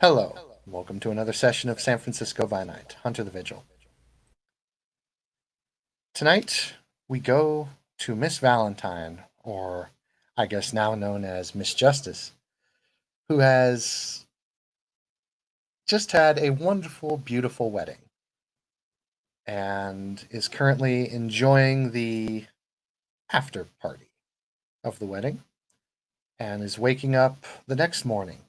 Hello, and welcome to another session of San Francisco by Night, Hunter the Vigil. Tonight, we go to Miss Valentine, or I guess now known as Miss Justice, who has just had a wonderful, beautiful wedding and is currently enjoying the after party of the wedding and is waking up the next morning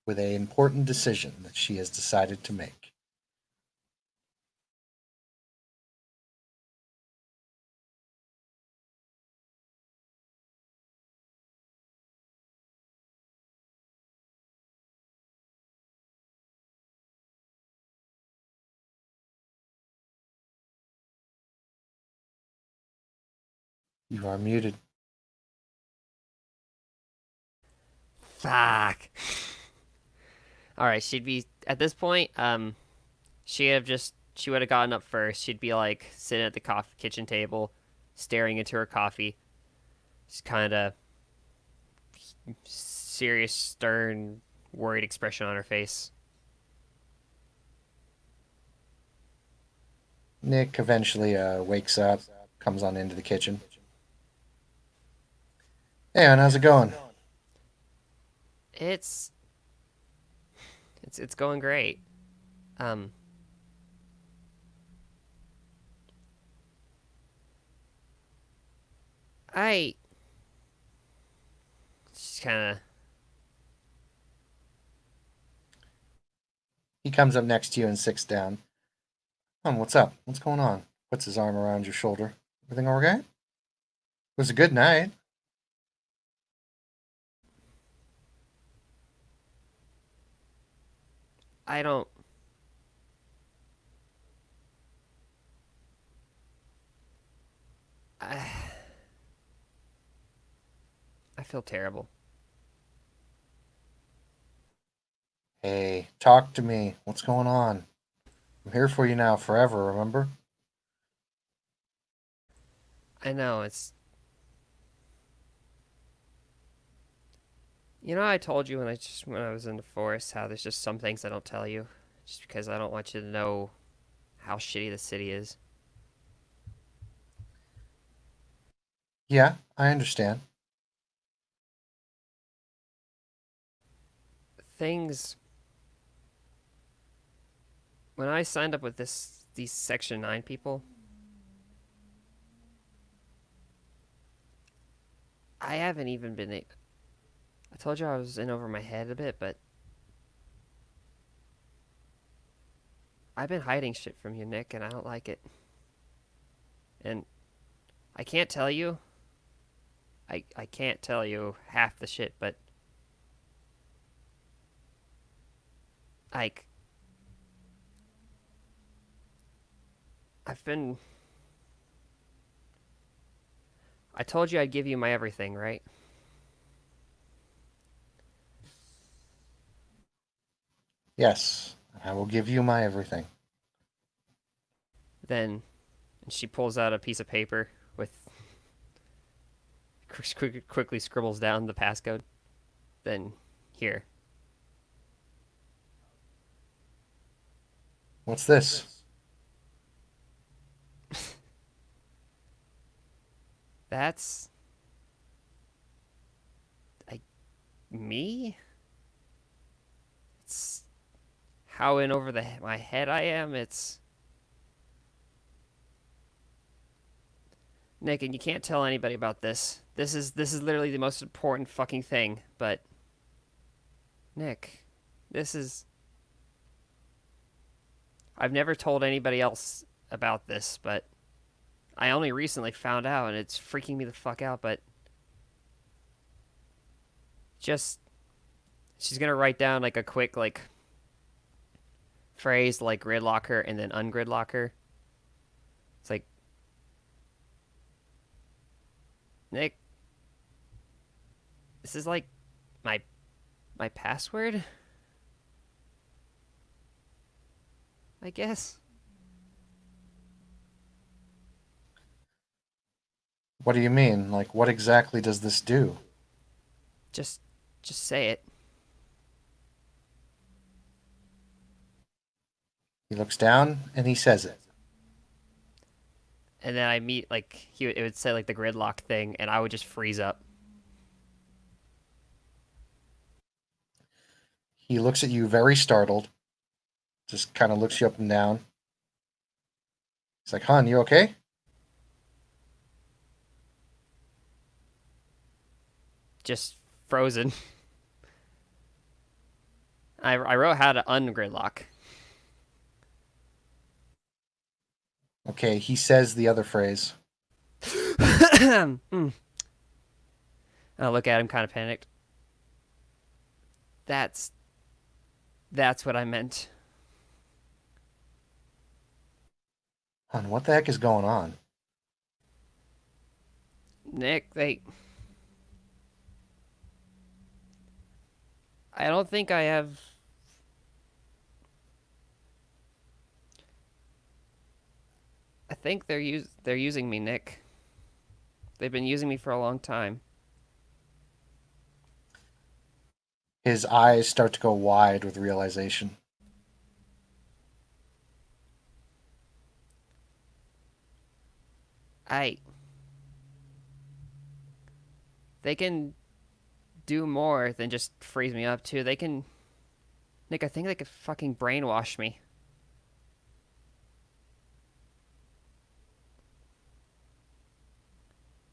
with an important decision that she has decided to make. You are muted. Fuck. All right, she'd be at this point. She would have gotten up first. She'd be like sitting at the kitchen table, staring into her coffee, just kind of serious, stern, worried expression on her face. Nick eventually wakes up, comes on into the kitchen. Hey, man, how's it going? It's it's going great. Um, I just kind of He comes up next to you and sits down. What's up? What's going on? Puts his arm around your shoulder. Everything okay? It was a good night. I don't. I, I feel terrible. Hey, talk to me. What's going on? I'm here for you now, forever, remember? I know it's. I told you when I was in the forest how there's just some things I don't tell you, just because I don't want you to know how shitty the city is. Yeah, I understand. Things When I signed up with these Section 9 people, I haven't even I told you I was in over my head a bit, but I've been hiding shit from you, Nick, and I don't like it. And I can't tell you. I can't tell you half the shit, but like I've been I told you I'd give you my everything, right? Yes, I will give you my everything. Then and she pulls out a piece of paper with quickly scribbles down the passcode. Then here. What's this? That's like me. It's how in over my head I am. It's Nick, and you can't tell anybody about this. This is literally the most important fucking thing. But Nick, this is I've never told anybody else about this, but I only recently found out, and it's freaking me the fuck out. But just she's gonna write down like a quick like phrase like gridlock her and then ungridlock her. It's like Nick, this is like my my password, I guess. What do you mean? Like, what exactly does this do? Just just say it. He looks down and he says it. And then I meet like it would say like the gridlock thing, and I would just freeze up. He looks at you very startled, just kind of looks you up and down. He's like, "Hun, you okay?" Just frozen. I wrote how to ungridlock. Okay, he says the other phrase. I look at him, kind of panicked. That's that's what I meant. Hun, what the heck is going on? Nick, they. I don't think I have. I think they're using me, Nick. They've been using me for a long time. His eyes start to go wide with realization. I. They can do more than just freeze me up too. They can. Nick, I think they could fucking brainwash me.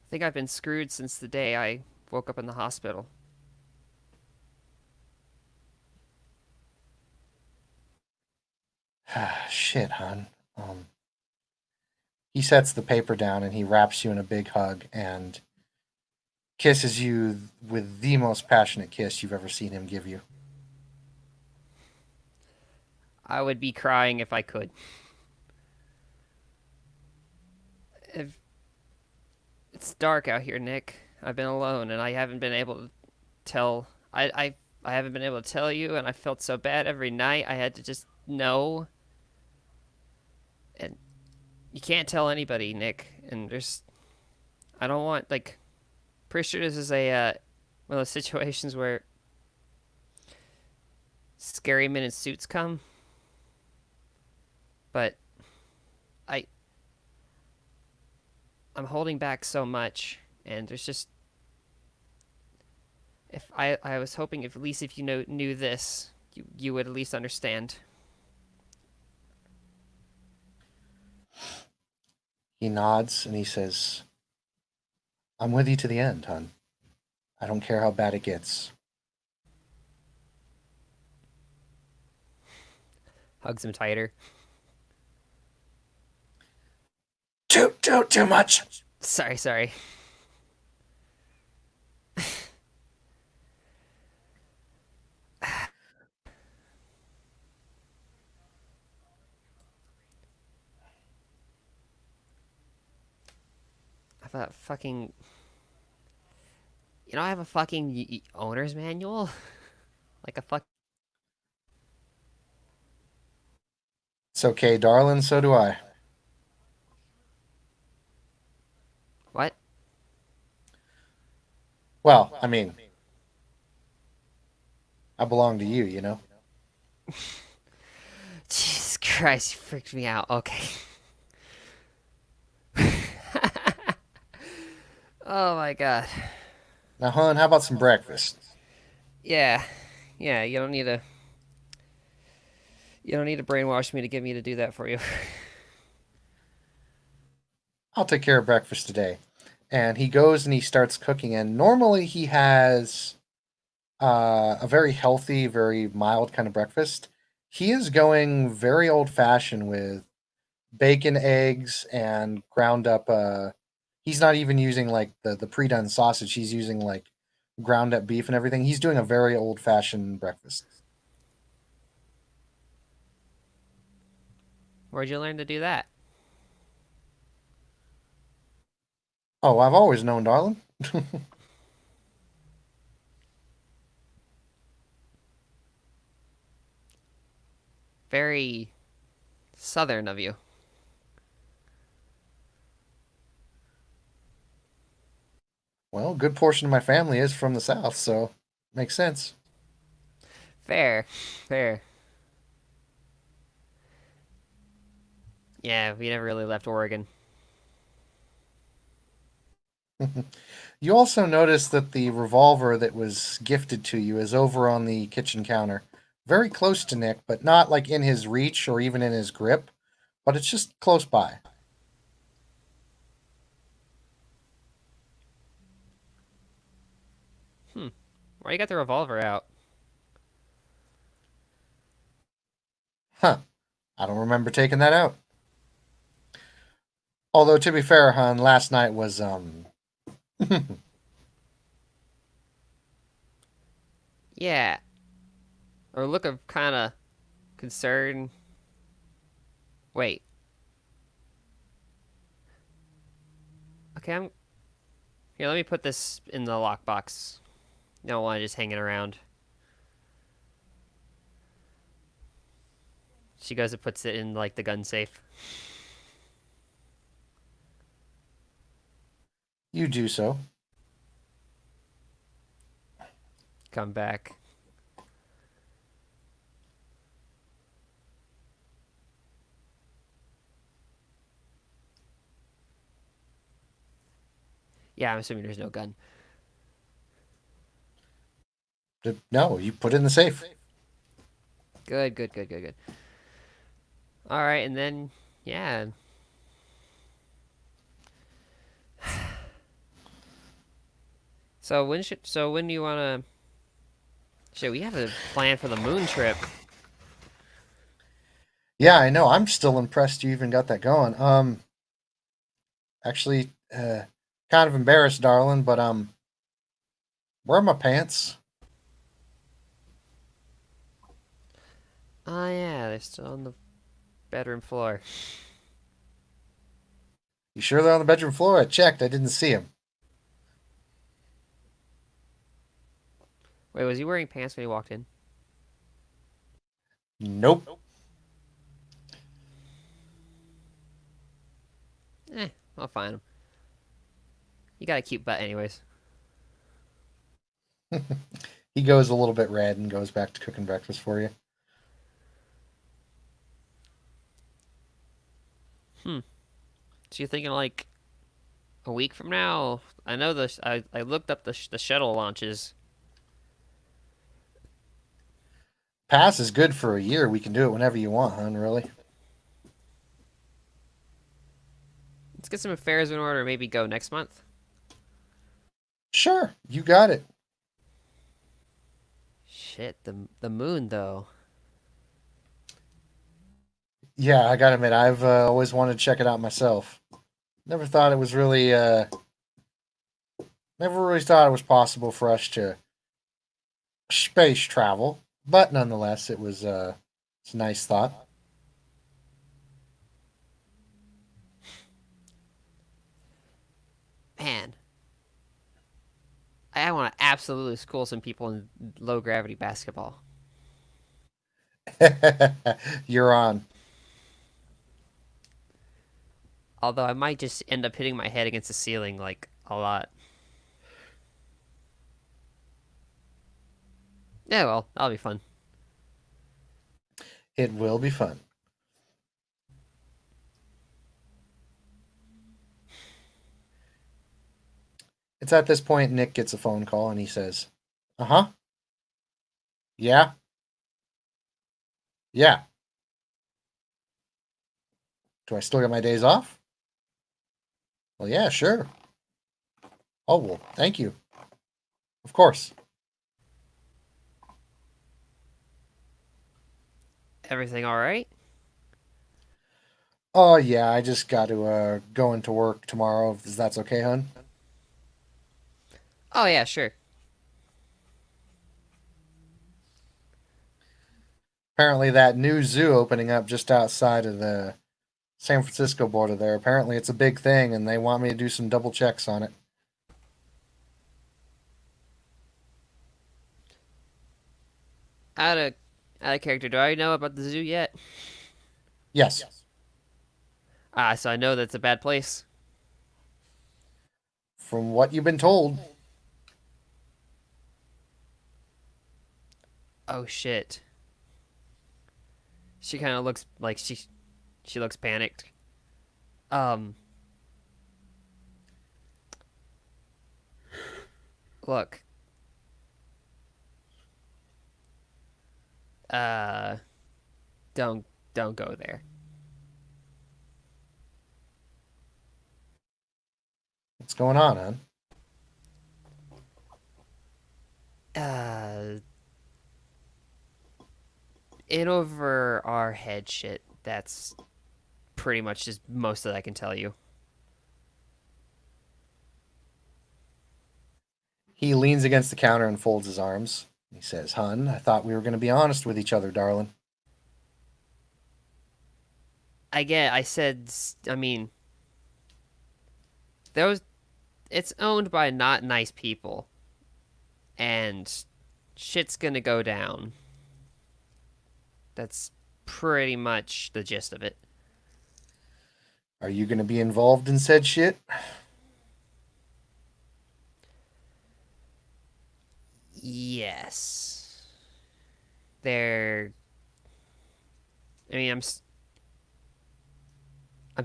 I think I've been screwed since the day I woke up in the hospital. Shit, hun. He sets the paper down and he wraps you in a big hug and kisses you with the most passionate kiss you've ever seen him give you. I would be crying if I could. If it's dark out here, Nick. I've been alone and I haven't been able to tell. I haven't been able to tell you, and I felt so bad every night. I had to just know, and you can't tell anybody, Nick. And there's, I don't want like, pretty sure this is a one of those situations where scary men in suits come, but I I'm holding back so much, and there's just if I was hoping if at least if you knew this, you would at least understand. He nods and he says, I'm with you to the end, hun. I don't care how bad it gets. Hugs him tighter. Too much. Sorry. I thought fucking. I have a fucking owner's manual. Like a fuck. It's okay, darling, so do I. What? Well, I mean, I belong to you, you know? Jesus Christ, you freaked me out. Okay. Oh my god. Now, hun, how about some breakfast? Yeah. Yeah, you don't need to brainwash me to get me to do that for you. I'll take care of breakfast today. And he goes and he starts cooking. And normally he has a very healthy, very mild kind of breakfast. He is going very old fashioned with bacon, eggs, and ground up. He's not even using like the pre done sausage. He's using like ground up beef and everything. He's doing a very old fashioned breakfast. Where'd you learn to do that? Oh, I've always known, darling. Very southern of you. Well, a good portion of my family is from the south, so makes sense. Fair. Fair. Yeah, we never really left Oregon. You also notice that the revolver that was gifted to you is over on the kitchen counter, very close to Nick, but not like in his reach or even in his grip, but it's just close by. Hmm. Why you got the revolver out? Huh. I don't remember taking that out. Although to be fair, hun, last night was Yeah. Or look of kind of concern. Wait. Okay, I'm here. Let me put this in the lockbox. You don't want it just hanging around. She goes and puts it in like the gun safe. you do so. Come back. Yeah, I'm assuming there's no gun. No, you put it in the safe. Good, good, good, good, good. All right, and then yeah. So when do you wanna? Shit, we have a plan for the moon trip. Yeah, I know. I'm still impressed you even got that going. Actually, kind of embarrassed, darling, but where are my pants? Oh yeah, they're still on the bedroom floor. You sure they're on the bedroom floor? I checked. I didn't see them. Wait, was he wearing pants when he walked in? Nope. Eh, I'll find him. You got a cute butt, anyways. He goes a little bit red and goes back to cooking breakfast for you. Hmm. So you're thinking like a week from now? I know I looked up the shuttle launches. Pass is good for a year. We can do it whenever you want, hon, really. Let's get some affairs in order. Maybe go next month. Sure, you got it. Shit, the moon though. Yeah, I gotta admit, I've always wanted to check it out myself. Never thought it was really, never really thought it was possible for us to space travel, but nonetheless, it's a nice thought. Man, I want to absolutely school some people in low gravity basketball. You're on. Although I might just end up hitting my head against the ceiling like a lot. Yeah, well, that'll be fun. It will be fun. It's at this point Nick gets a phone call and he says, "Uh huh, yeah, yeah. Do I still get my days off? Well, yeah, sure. Oh well, thank you. Of course. Everything all right? Oh yeah, I just got to go into work tomorrow. If that's okay, hun. Oh yeah, sure. Apparently, that new zoo opening up just outside of the San Francisco border there. Apparently, it's a big thing, and they want me to do some double checks on it. Out of out of character. Do I know about the zoo yet? Yes, Ah, so I know that's a bad place. from what you've been told. Oh shit. She kind of looks like she looks panicked. Um, look, uh, don't don't go there. What's going on, hon? Uh, in over our head shit. That's pretty much just most that I can tell you. He leans against the counter and folds his arms. He says, "Hun, I thought we were going to be honest with each other, darling." I said, I mean, there was, it's owned by not nice people, and shit's gonna go down. That's pretty much the gist of it. Are you going to be involved in said shit? Yes. They're. I mean, I'm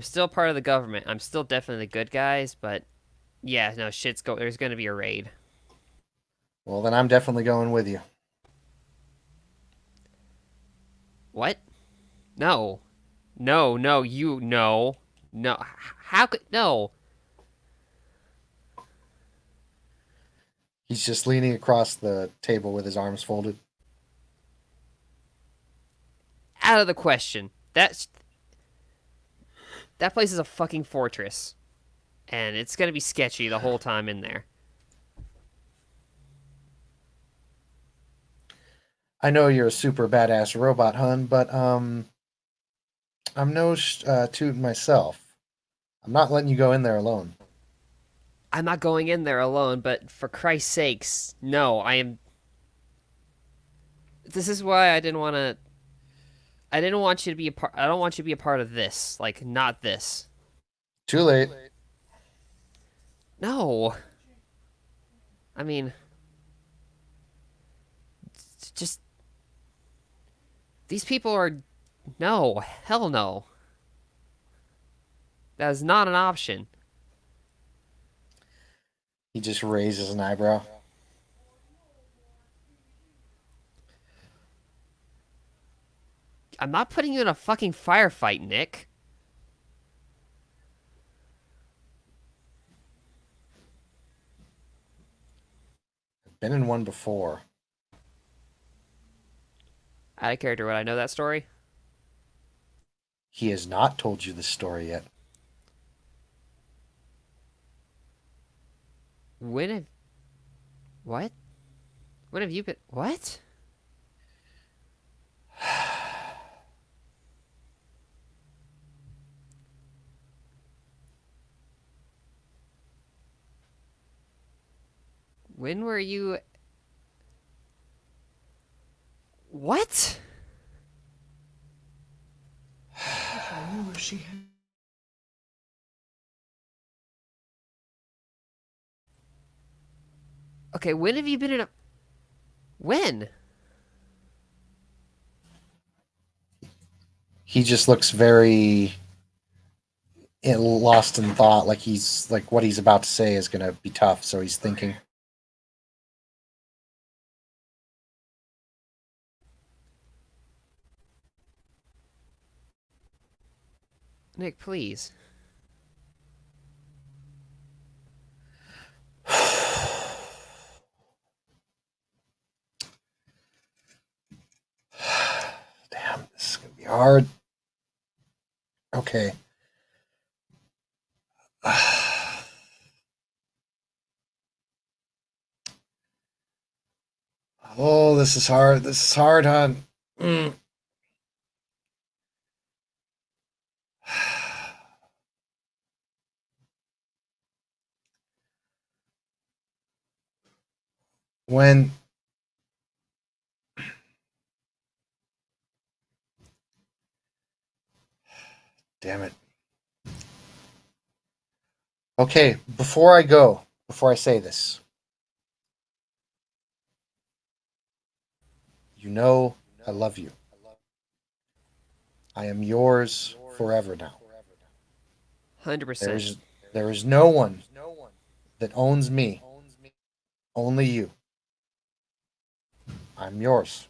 still part of the government. I'm still definitely the good guys, but yeah, no shit's go. There's gonna be a raid. Well, then I'm definitely going with you. What? No, no, no. You no, no. How could no? He's just leaning across the table with his arms folded. Out of the question. That place is a fucking fortress, and it's gonna be sketchy the whole time in there. I know you're a super badass robot, hun, but I'm no toot myself. I'm not letting you go in there alone. I'm not going in there alone, but for Christ's sakes, no, I am. This is why I didn't want to. I didn't want you to be a part. I don't want you to be a part of this. Like, not this. Too late. No. I mean, just. These people are. No. Hell no. That is not an option. He just raises an eyebrow. I'm not putting you in a fucking firefight, Nick. I've been in one before. Out of character, would I know that story? He has not told you the story yet. When have. What? When have you been. What? When were you. What? If I knew where she had. Okay, when have you been in a. When? He just looks very lost in thought, like he's like what he's about to say is going to be tough, so he's thinking. Nick, please. Damn, this is going to be hard. Okay. Oh, this is hard. This is hard, hon. Mm. When damn it. Okay, before I say this, you know I love you. I am yours forever now. 100%. There is no one that owns me. Only you. I'm yours.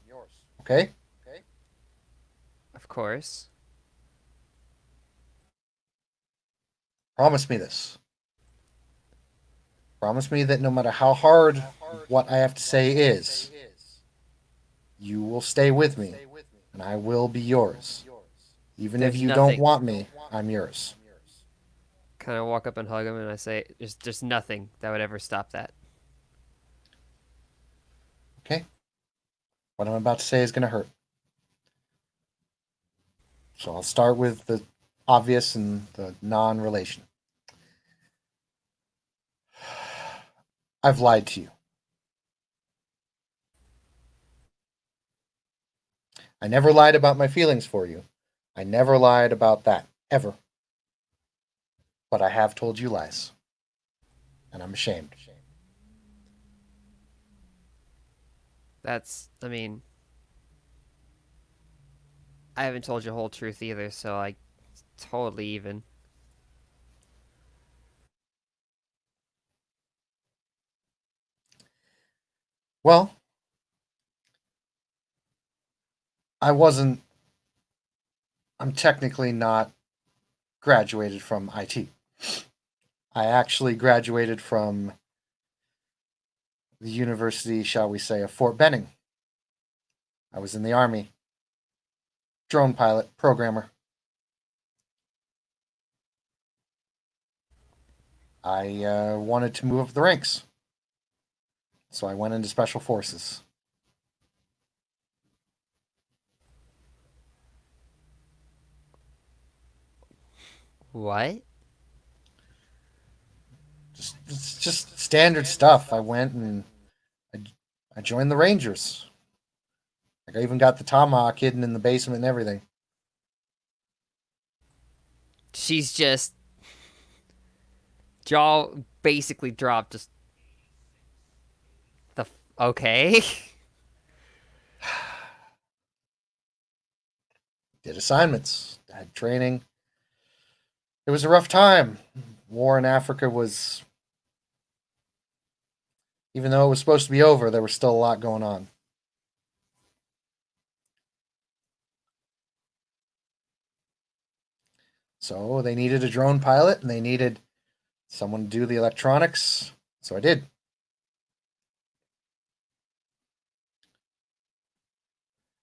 Okay? Of course. Promise me this. Promise me that no matter how hard what I have to say is, you will stay with me, and I will be yours. Even if There's you don't nothing. want me, I'm yours. Kind of walk up and hug him, and I say, "There's nothing that would ever stop that." Okay? What I'm about to say is going to hurt. So I'll start with the obvious and the non relation. I've lied to you. I never lied about my feelings for you. I never lied about that, ever. But I have told you lies. And I'm ashamed. I mean, I haven't told you the whole truth either, so I totally even. Well, I wasn't, I'm technically not graduated from IT. I actually graduated from the University, shall we say, of Fort Benning. I was in the Army, drone pilot, programmer. I wanted to move up the ranks, so I went into Special Forces. What? It's just standard stuff. I went and I, I joined the Rangers. Like I even got the tomahawk hidden in the basement and everything. She's just jaw basically dropped. Just okay. Did assignments, had training. It was a rough time. War in Africa was, even though it was supposed to be over, there was still a lot going on. So they needed a drone pilot and they needed someone to do the electronics. So I did.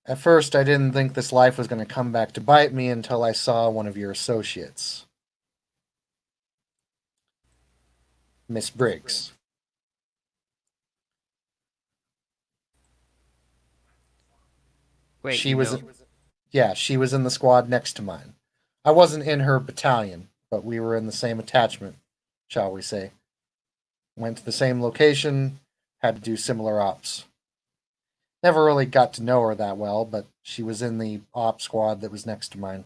At first, I didn't think this life was going to come back to bite me until I saw one of your associates, Miss Briggs. Wait, She you was, know? yeah, she was in the squad next to mine. I wasn't in her battalion, but we were in the same attachment, shall we say. Went to the same location, had to do similar ops. Never really got to know her that well, but she was in the op squad that was next to mine.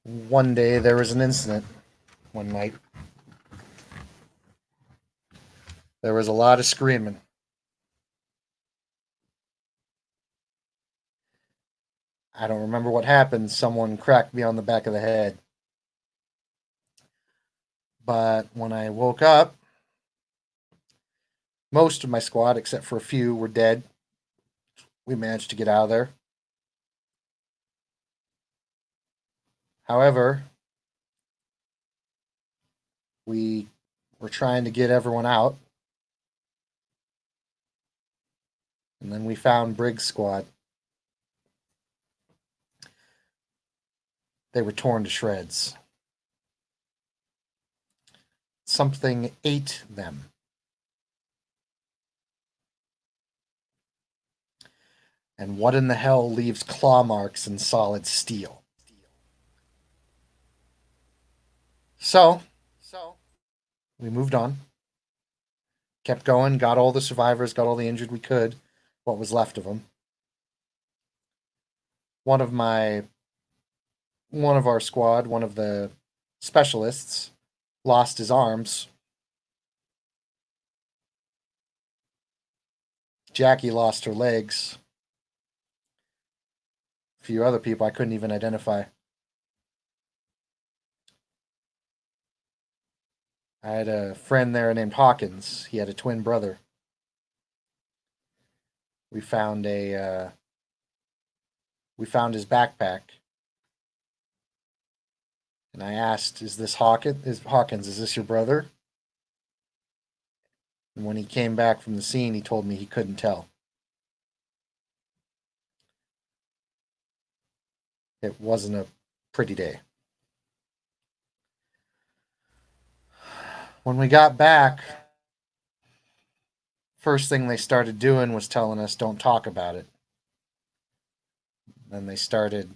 One day there was an incident. One night there was a lot of screaming. I don't remember what happened. Someone cracked me on the back of the head. But when I woke up, most of my squad, except for a few, were dead. We managed to get out of there. However, we were trying to get everyone out. And then we found Briggs' squad. They were torn to shreds. Something ate them. And what in the hell leaves claw marks in solid steel? So, we moved on. Kept going, got all the survivors, got all the injured we could, what was left of them. One of our squad, one of the specialists, lost his arms. Jackie lost her legs. few other people I couldn't even identify. I had a friend there named Hawkins. He had a twin brother. We found his backpack, and I asked, "Is this Hawkins? Is this your brother?" And when he came back from the scene, he told me he couldn't tell. It wasn't a pretty day. When we got back, first thing they started doing was telling us don't talk about it. Then they started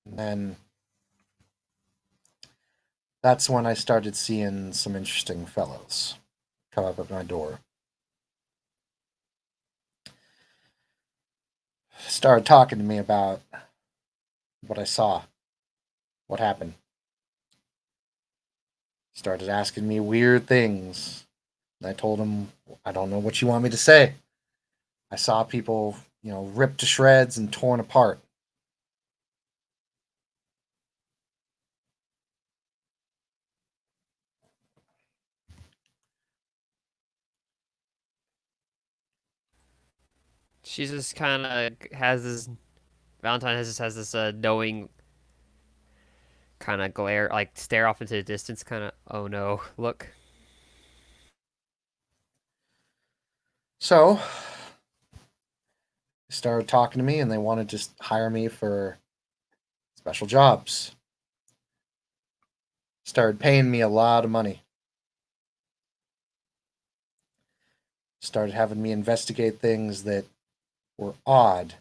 and then that's when I started seeing some interesting fellows come up at my door. Started talking to me about what I saw, what happened. Started asking me weird things. And I told them, I don't know what you want me to say. I saw people, ripped to shreds and torn apart. She just kind of has this. Valentine has this knowing kind of glare, like stare off into the distance, kind of. Oh no, look. So they started talking to me and they wanted to hire me for special jobs. Started paying me a lot of money. Started having me investigate things that were odd.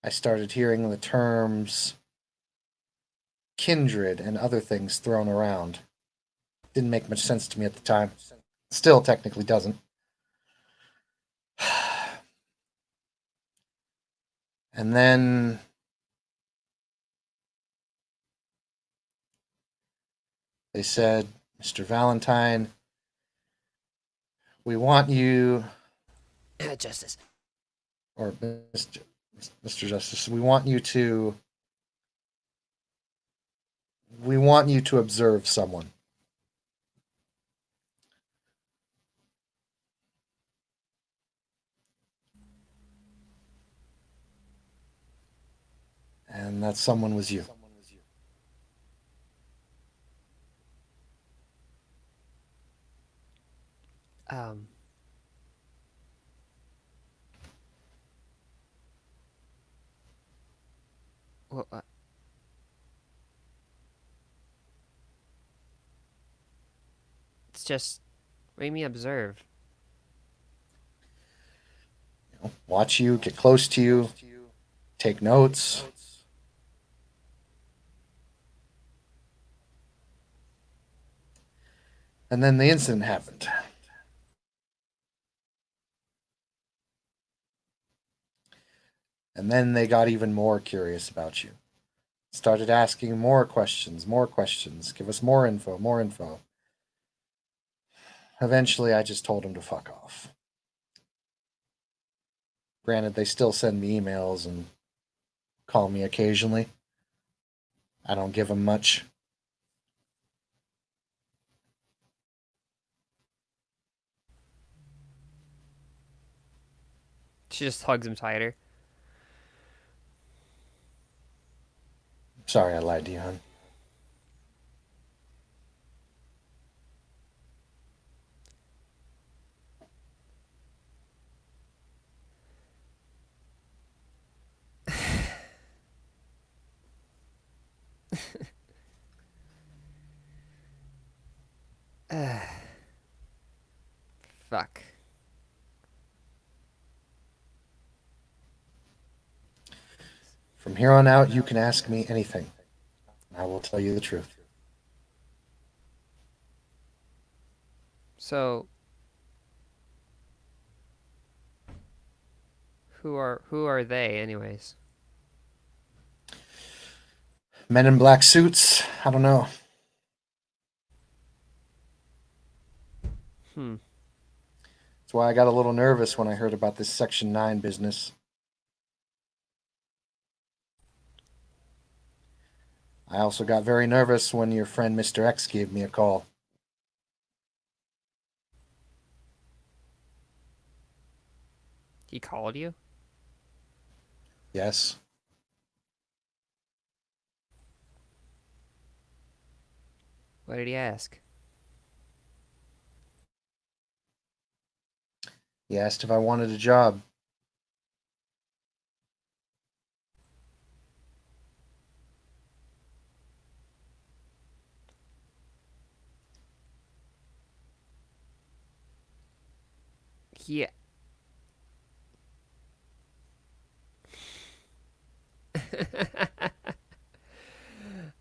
I started hearing the terms kindred and other things thrown around. Didn't make much sense to me at the time. Still technically doesn't. And then they said, Mr. Valentine, we want you, Justice. or Mr. Justice, we want you to observe someone. And that someone was you. Um. Well, it's just make me observe. Watch you, get close to you, take notes. And then the incident happened. And then they got even more curious about you. Started asking more questions, give us more info, more info. Eventually, I just told them to fuck off. Granted, they still send me emails and call me occasionally. I don't give them much. She just hugs him tighter. Sorry I lied to you, hon. Fuck. From here on out, you can ask me anything. I will tell you the truth. So, who are they, anyways? Men in black suits. I don't know. Hmm. That's why I got a little nervous when I heard about this Section 9 business. I also got very nervous when your friend Mr. X gave me a call. He called you? Yes. What did he ask? He asked if I wanted a job. Yeah.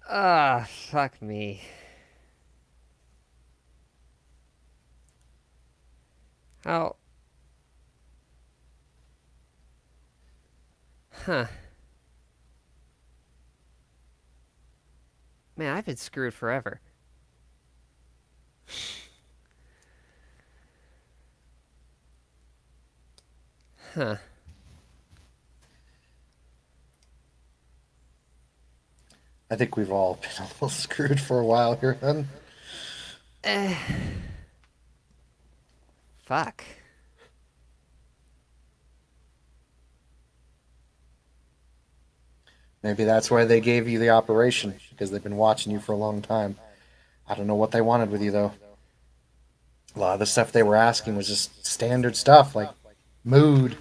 Ah, fuck me. How? Huh. Man, I've been screwed forever. Huh. I think we've all been a little screwed for a while here, hun. Eh. Fuck. Maybe that's why they gave you the operation, because they've been watching you for a long time. I don't know what they wanted with you, though. A lot of the stuff they were asking was just standard stuff, like mood,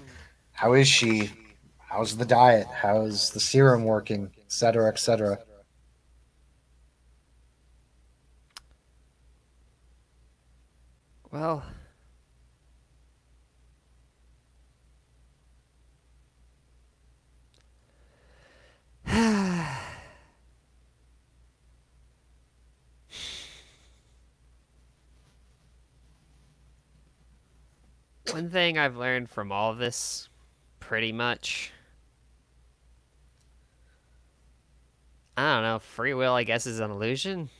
how is she, how's the diet, how's the serum working, etc., etc. Well. One thing I've learned from all of this, pretty much, I don't know, free will, I guess, is an illusion.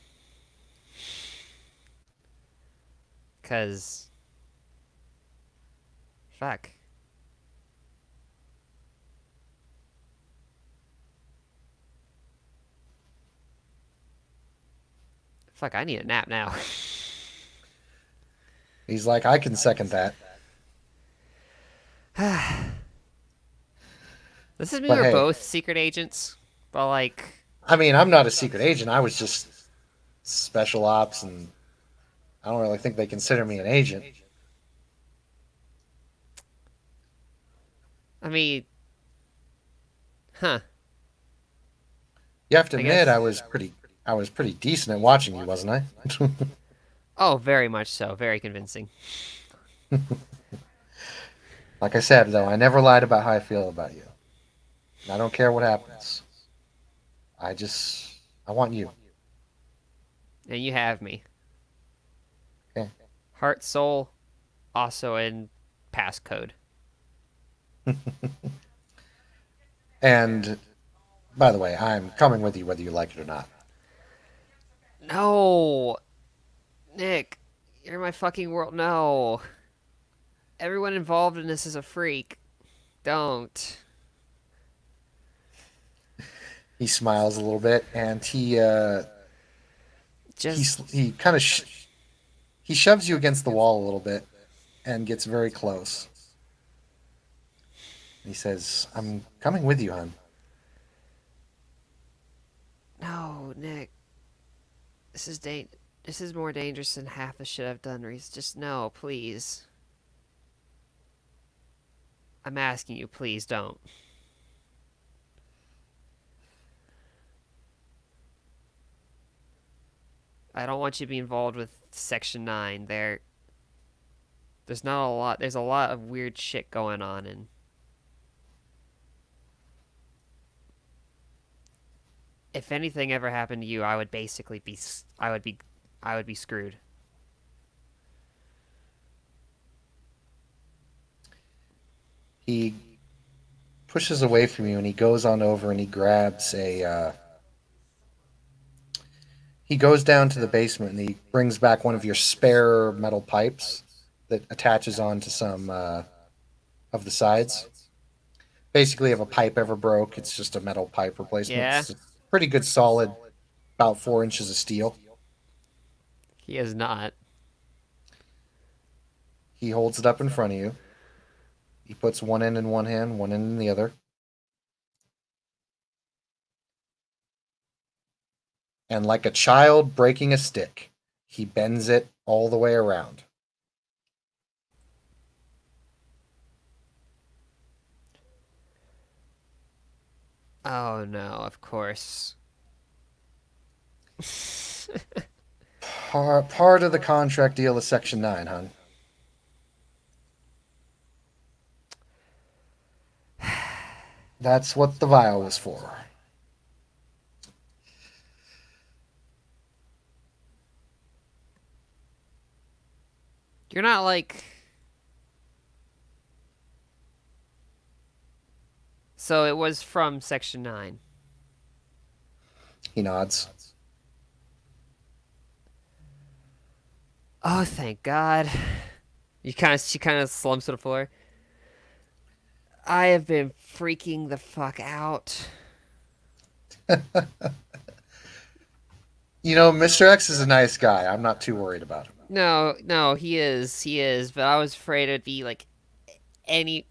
Because, fuck. Fuck, I need a nap now. He's like, I can second that. This is me, But we're hey, both secret agents, but like, I mean, I'm not a secret agent. I was just special ops, and I don't really think they consider me an agent. I mean, huh, You have to I admit, guess. I was pretty decent at watching you, wasn't I? Oh, very much so, very convincing. Like I said, though, I never lied about how I feel about you. And I don't care what happens. I want you. And you have me. Okay. Heart, soul, also in passcode. And by the way, I'm coming with you whether you like it or not. No! Nick, you're my fucking world. No. Everyone involved in this is a freak. Don't. He smiles a little bit, and Just. he kind of he shoves you against the wall a little bit and gets very close. He says, "I'm coming with you, hon." No, Nick. This is This is more dangerous than half the shit I've done, Reese. Just no, please. I'm asking you, please don't. I don't want you to be involved with Section 9. There's not a lot. There's a lot of weird shit going on, and if anything ever happened to you, I would basically be. I would be screwed. He pushes away from you and he goes on over and he grabs a He goes down to the basement and he brings back one of your spare metal pipes that attaches onto some of the sides. Basically, if a pipe ever broke, it's just a metal pipe replacement. Yeah. It's a pretty good, solid, about 4 inches of steel. He is not. He holds it up in front of you. He puts one end in one hand, one end in the other. And like a child breaking a stick, he bends it all the way around. Oh no, of course. Part of the contract deal is Section 9, hon. That's what the vial was for. You're not like. So it was from Section 9. He nods. Oh, thank God. She kind of slumps to the floor. I have been freaking the fuck out. You know, Mr. X is a nice guy. I'm not too worried about him. No, he is, but I was afraid it'd be like any.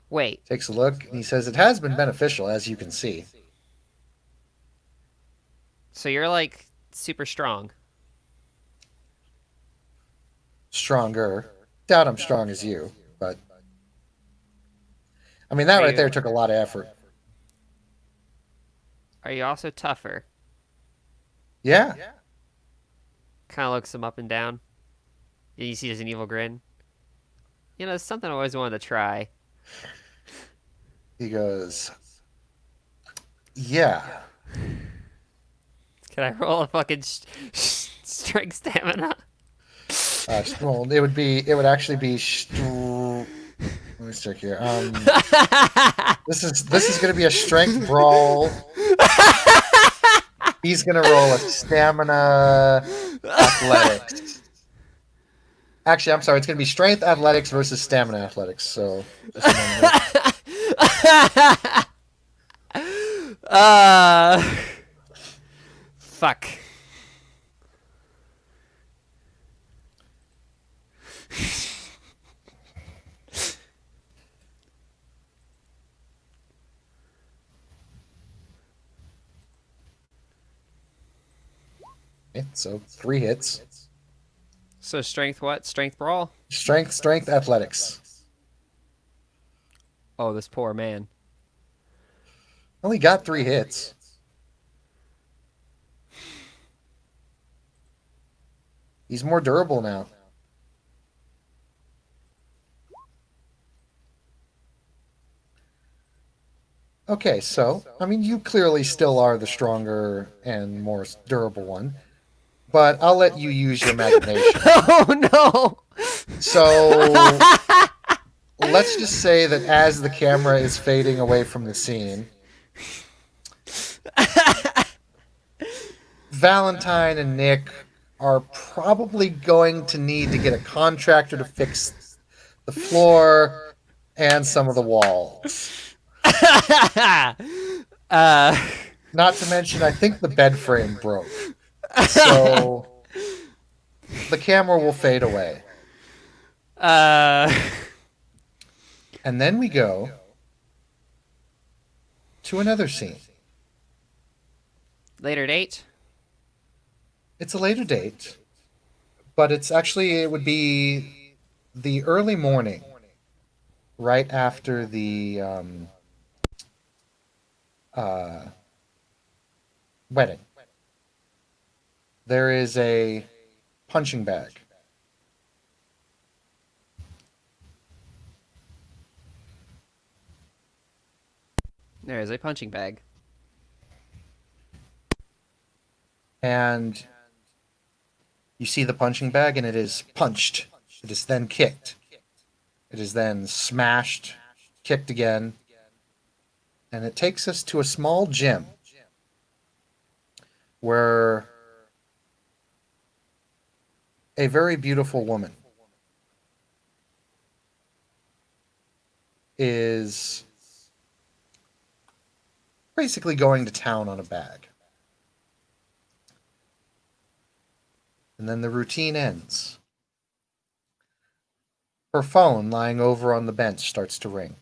Wait, Takes a look and he says, it has been beneficial, as you can see. so you're like super strong. Stronger. Doubt I'm strong as you, but. I mean, that Are right you- there took a lot of effort. Are you also tougher? Yeah. Kind of looks him up and down. And you see there's an evil grin. You know, it's something I always wanted to try. He goes, yeah. Can I roll a fucking strength stamina? Well, it would actually be. Let me check here. This is going to be a strength brawl. He's going to roll a stamina athletics. Actually, I'm sorry. It's going to be strength athletics versus stamina athletics. So, just a moment. Fuck. Okay, so 3 hits. So strength what? Strength brawl? Strength athletics. Oh, this poor man. Only got 3 hits. He's more durable now. Okay, so, I mean, you clearly still are the stronger and more durable one, but I'll let you use your imagination. Oh no! So, let's just say that as the camera is fading away from the scene, Valentine and Nick are probably going to need to get a contractor to fix the floor and some of the walls. Not to mention, I think the bed frame broke. So the camera will fade away. And then we go to another scene. Later date? It's a later date, but it would be the early morning, right after the wedding. There is a punching bag. There is a punching bag. And you see the punching bag, and it is punched. It is then kicked. It is then smashed kicked again, and it takes us to a small gym where a very beautiful woman is basically going to town on a bag. And then the routine ends. Her phone, lying over on the bench, starts to ring.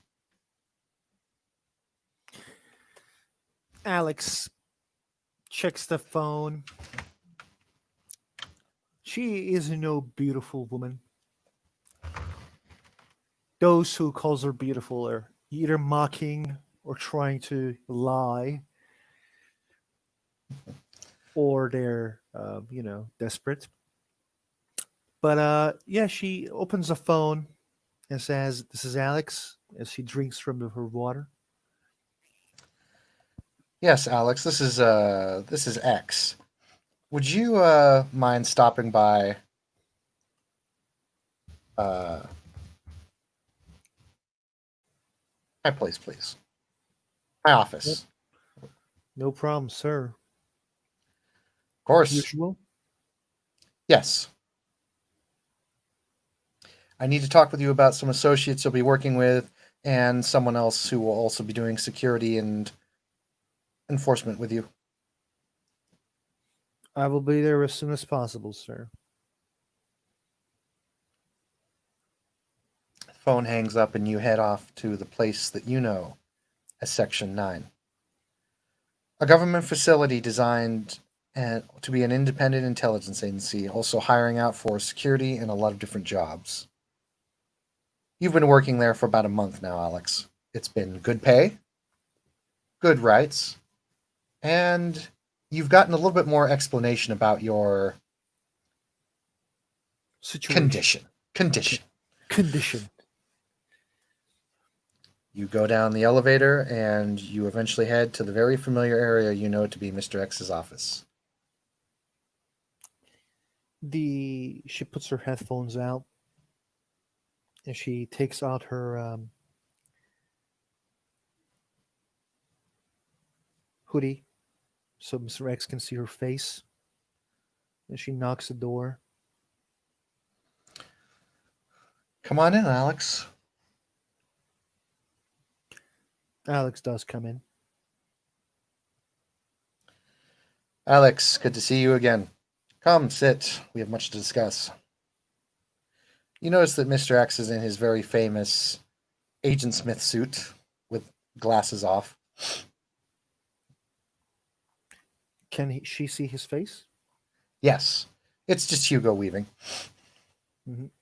Alex checks the phone. She is no beautiful woman. Those who calls her beautiful are either mocking or trying to lie, or they're desperate. But yeah, she opens the phone and says, "This is Alex," as she drinks from her water. Yes, Alex, this is X. Would you mind stopping by uh, my place, please? My Yep. office. No problem, sir. Of course. Usual. Yes. I need to talk with you about some associates you'll be working with and someone else who will also be doing security and enforcement with you. I will be there as soon as possible, sir. Phone hangs up and you head off to the place that you know as Section 9. A government facility designed to be an independent intelligence agency, also hiring out for security and a lot of different jobs. You've been working there for about a month now, Alex. It's been good pay, good rights, and you've gotten a little bit more explanation about your Situation. Condition. Condition. You go down the elevator and you eventually head to the very familiar area you know to be Mr. X's office. She puts her headphones out and she takes out her hoodie so Mr. X can see her face. And she knocks the door. Come on in, Alex. Alex does come in. Alex, good to see you again. Come, sit. We have much to discuss. You notice that Mr. X is in his very famous Agent Smith suit with glasses off. She see his face? Yes, it's just Hugo Weaving.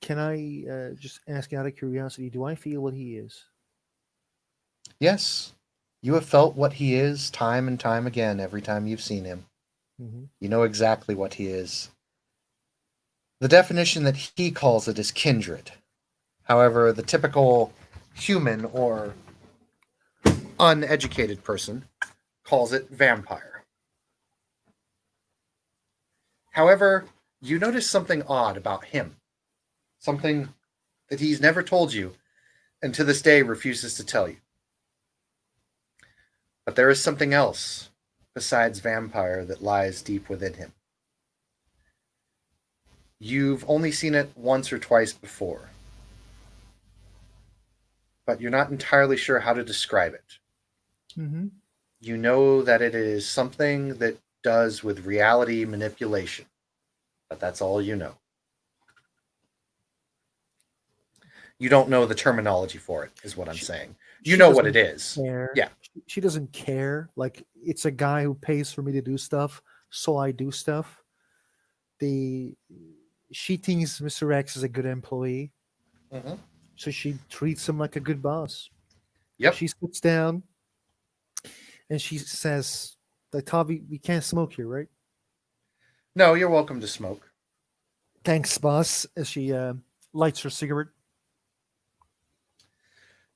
Can I just ask out of curiosity, do I feel what he is? Yes, you have felt what he is time and time again every time you've seen him. You know exactly what he is. The definition that he calls it is kindred. However, the typical human or uneducated person calls it vampire. However, you notice something odd about him. Something that he's never told you and to this day refuses to tell you. But there is something else besides vampire that lies deep within him. You've only seen it once or twice before, but you're not entirely sure how to describe it. You know that it is something that does with reality manipulation, but that's all you know. You don't know the terminology for it, is what I'm saying. You know what it is. Care. Yeah. She doesn't care. Like, it's a guy who pays for me to do stuff, so I do stuff. She thinks Mr. X is a good employee, so she treats him like a good boss. Yep. She sits down and she says, "Like, Tavi, we can't smoke here, right?" No, you're welcome to smoke. "Thanks, boss," as she lights her cigarette.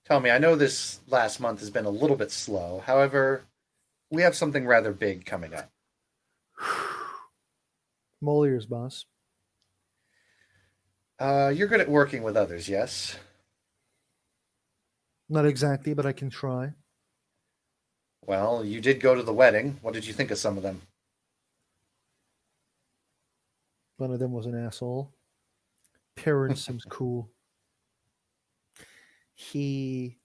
Tell me, I know this last month has been a little bit slow. However, we have something rather big coming up. I'm all ears, boss. You're good at working with others, yes? Not exactly, but I can try. Well, you did go to the wedding. What did you think of some of them? One of them was an asshole. Perrin seems cool. He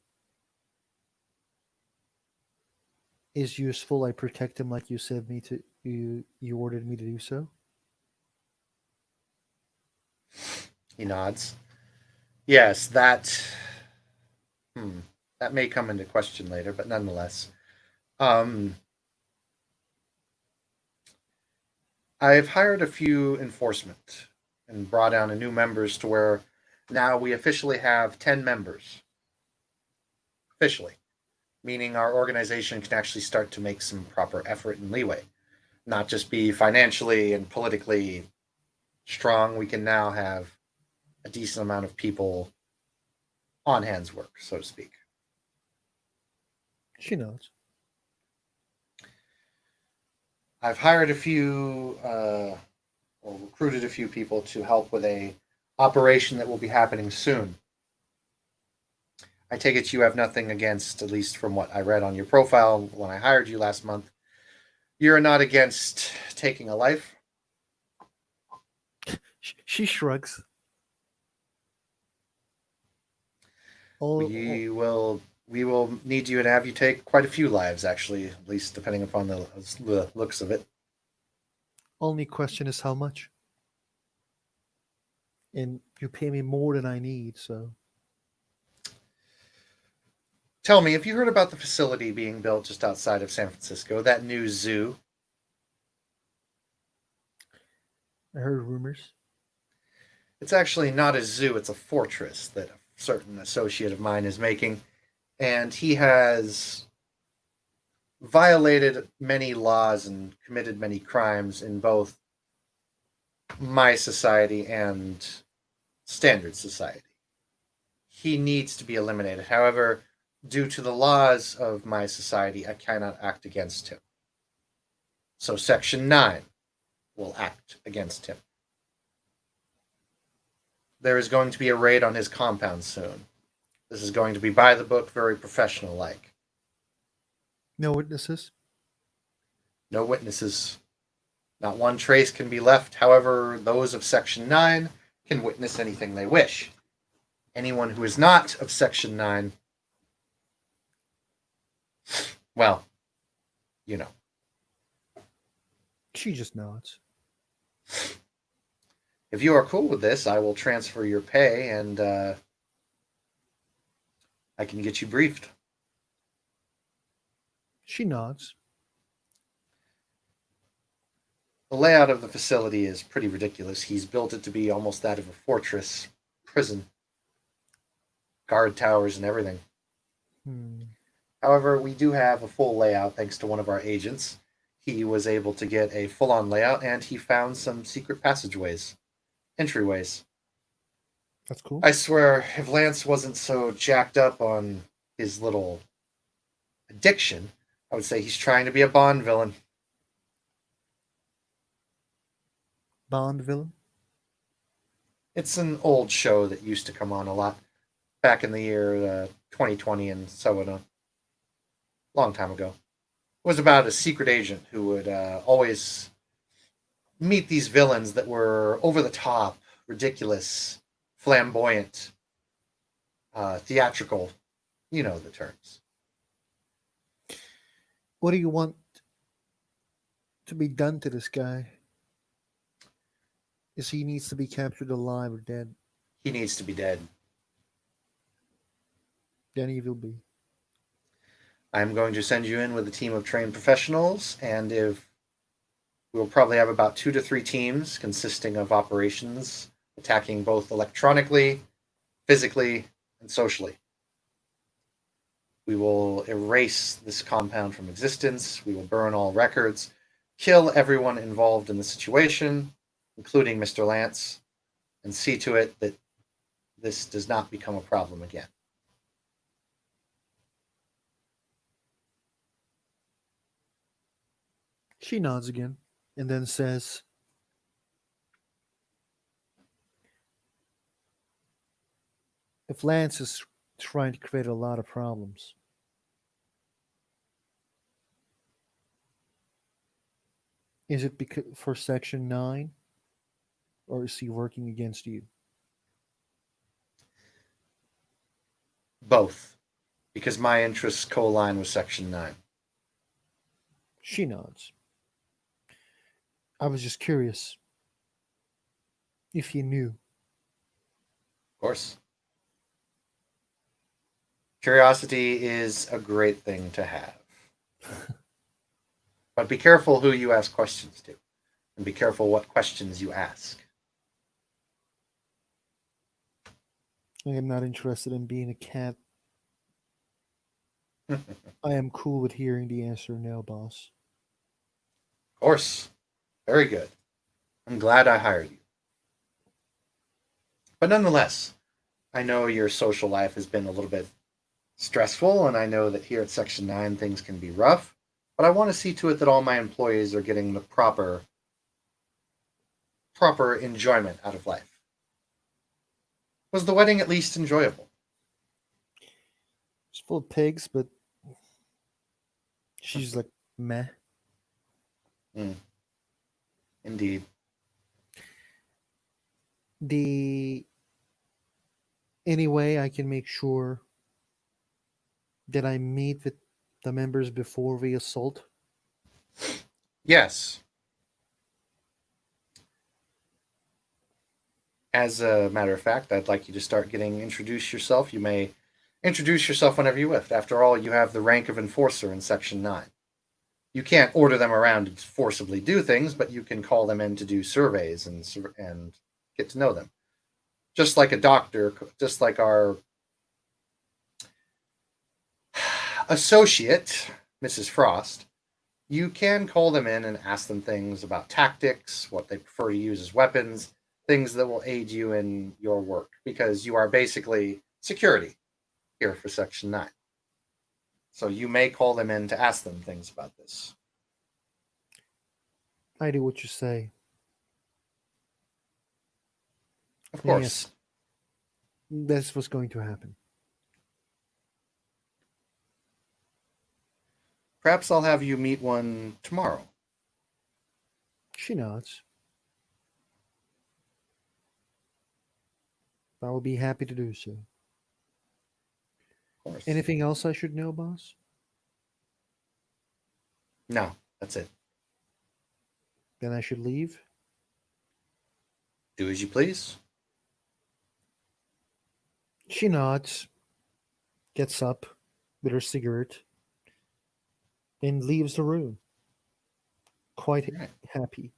is useful. I protect him like you said me to. You ordered me to do so. He nods. Yes, that. Hmm, that may come into question later, but nonetheless. Um, I've hired a few enforcement and brought down a new members to where now we officially have 10 members. Officially. Meaning our organization can actually start to make some proper effort and leeway. Not just be financially and politically strong. We can now have a decent amount of people on hands work, so to speak. She nods. I've hired a few, or recruited a few people to help with a operation that will be happening soon. I take it you have nothing against, at least from what I read on your profile when I hired you last month. You're not against taking a life. She shrugs. All, We will need you to have you take quite a few lives, actually, at least depending upon the looks of it. only question is how much. And you pay me more than I need, so Tell me, have you heard about the facility being built just outside of San Francisco? That new zoo? I heard rumors. It's actually not a zoo, it's a fortress that a certain associate of mine is making. And he has violated many laws and committed many crimes in both my society and standard society. He needs to be eliminated. However, due to the laws of my society, I cannot act against him. So Section 9 will act against him. There is going to be a raid on his compound soon. This is going to be by the book, very professional like. No witnesses. No witnesses. Not one trace can be left. However, those of Section 9 can witness anything they wish. Anyone who is not of Section 9, well, you know. She just nods. If you are cool with this, I will transfer your pay and I can get you briefed. She nods. The layout of the facility is pretty ridiculous. He's built it to be almost that of a fortress, prison, guard towers, and everything. Hmm. However, we do have a full layout thanks to one of our agents. He was able to get a full on layout and he found some secret passageways, entryways. That's cool. I swear, if Lance wasn't so jacked up on his little addiction, I would say he's trying to be a Bond villain. Bond villain. It's an old show that used to come on a lot back in the year 2020 and so on, a long time ago. It was about a secret agent who would always meet these villains that were over the top, ridiculous, flamboyant, theatrical. You know the terms. What do you want to be done to this guy? Is he needs to be captured alive or dead? He needs to be dead. Then he will be. I'm going to send you in with a team of trained professionals, and if we'll probably have about 2 to 3 teams consisting of operations attacking both electronically, physically, and socially. We will erase this compound from existence. We will burn all records, kill everyone involved in the situation, including Mr. Lance, and see to it that this does not become a problem again. She nods again and then says, if Lance is trying to create a lot of problems. Is it because for Section 9, or is he working against you? Both, because my interests co-align with Section 9. She nods. I was just curious if you knew. Of course. Curiosity is a great thing to have. But be careful who you ask questions to, and be careful what questions you ask. I am not interested in being a cat. Of I am cool with hearing the answer no, boss. course. Very good. I'm glad I hired you. But nonetheless, I know your social life has been a little bit stressful, and I know that here at Section 9 things can be rough, but I want to see to it that all my employees are getting the proper enjoyment out of life. Was the wedding at least enjoyable? It's full of pigs, but she's like, meh. Indeed. The any way I can make sure that I meet with the members before we assault? Yes. As a matter of fact, I'd like you to start getting introduce yourself. You may introduce yourself whenever you wish. After all, you have the rank of enforcer in Section 9. You can't order them around to forcibly do things, but you can call them in to do surveys and get to know them. Just like a doctor, just like our associate, Mrs. Frost, you can call them in and ask them things about tactics, what they prefer to use as weapons, things that will aid you in your work, because you are basically security here for Section 9. So you may call them in to ask them things about this. I do what you say. Of course. Yes. That's what's going to happen. Perhaps I'll have you meet one tomorrow. She nods. I will be happy to do so. Of course. Anything else I should know, boss? No, that's it. Then I should leave? Do as you please. She nods, gets up with her cigarette, and leaves the room. Quite Right. happy.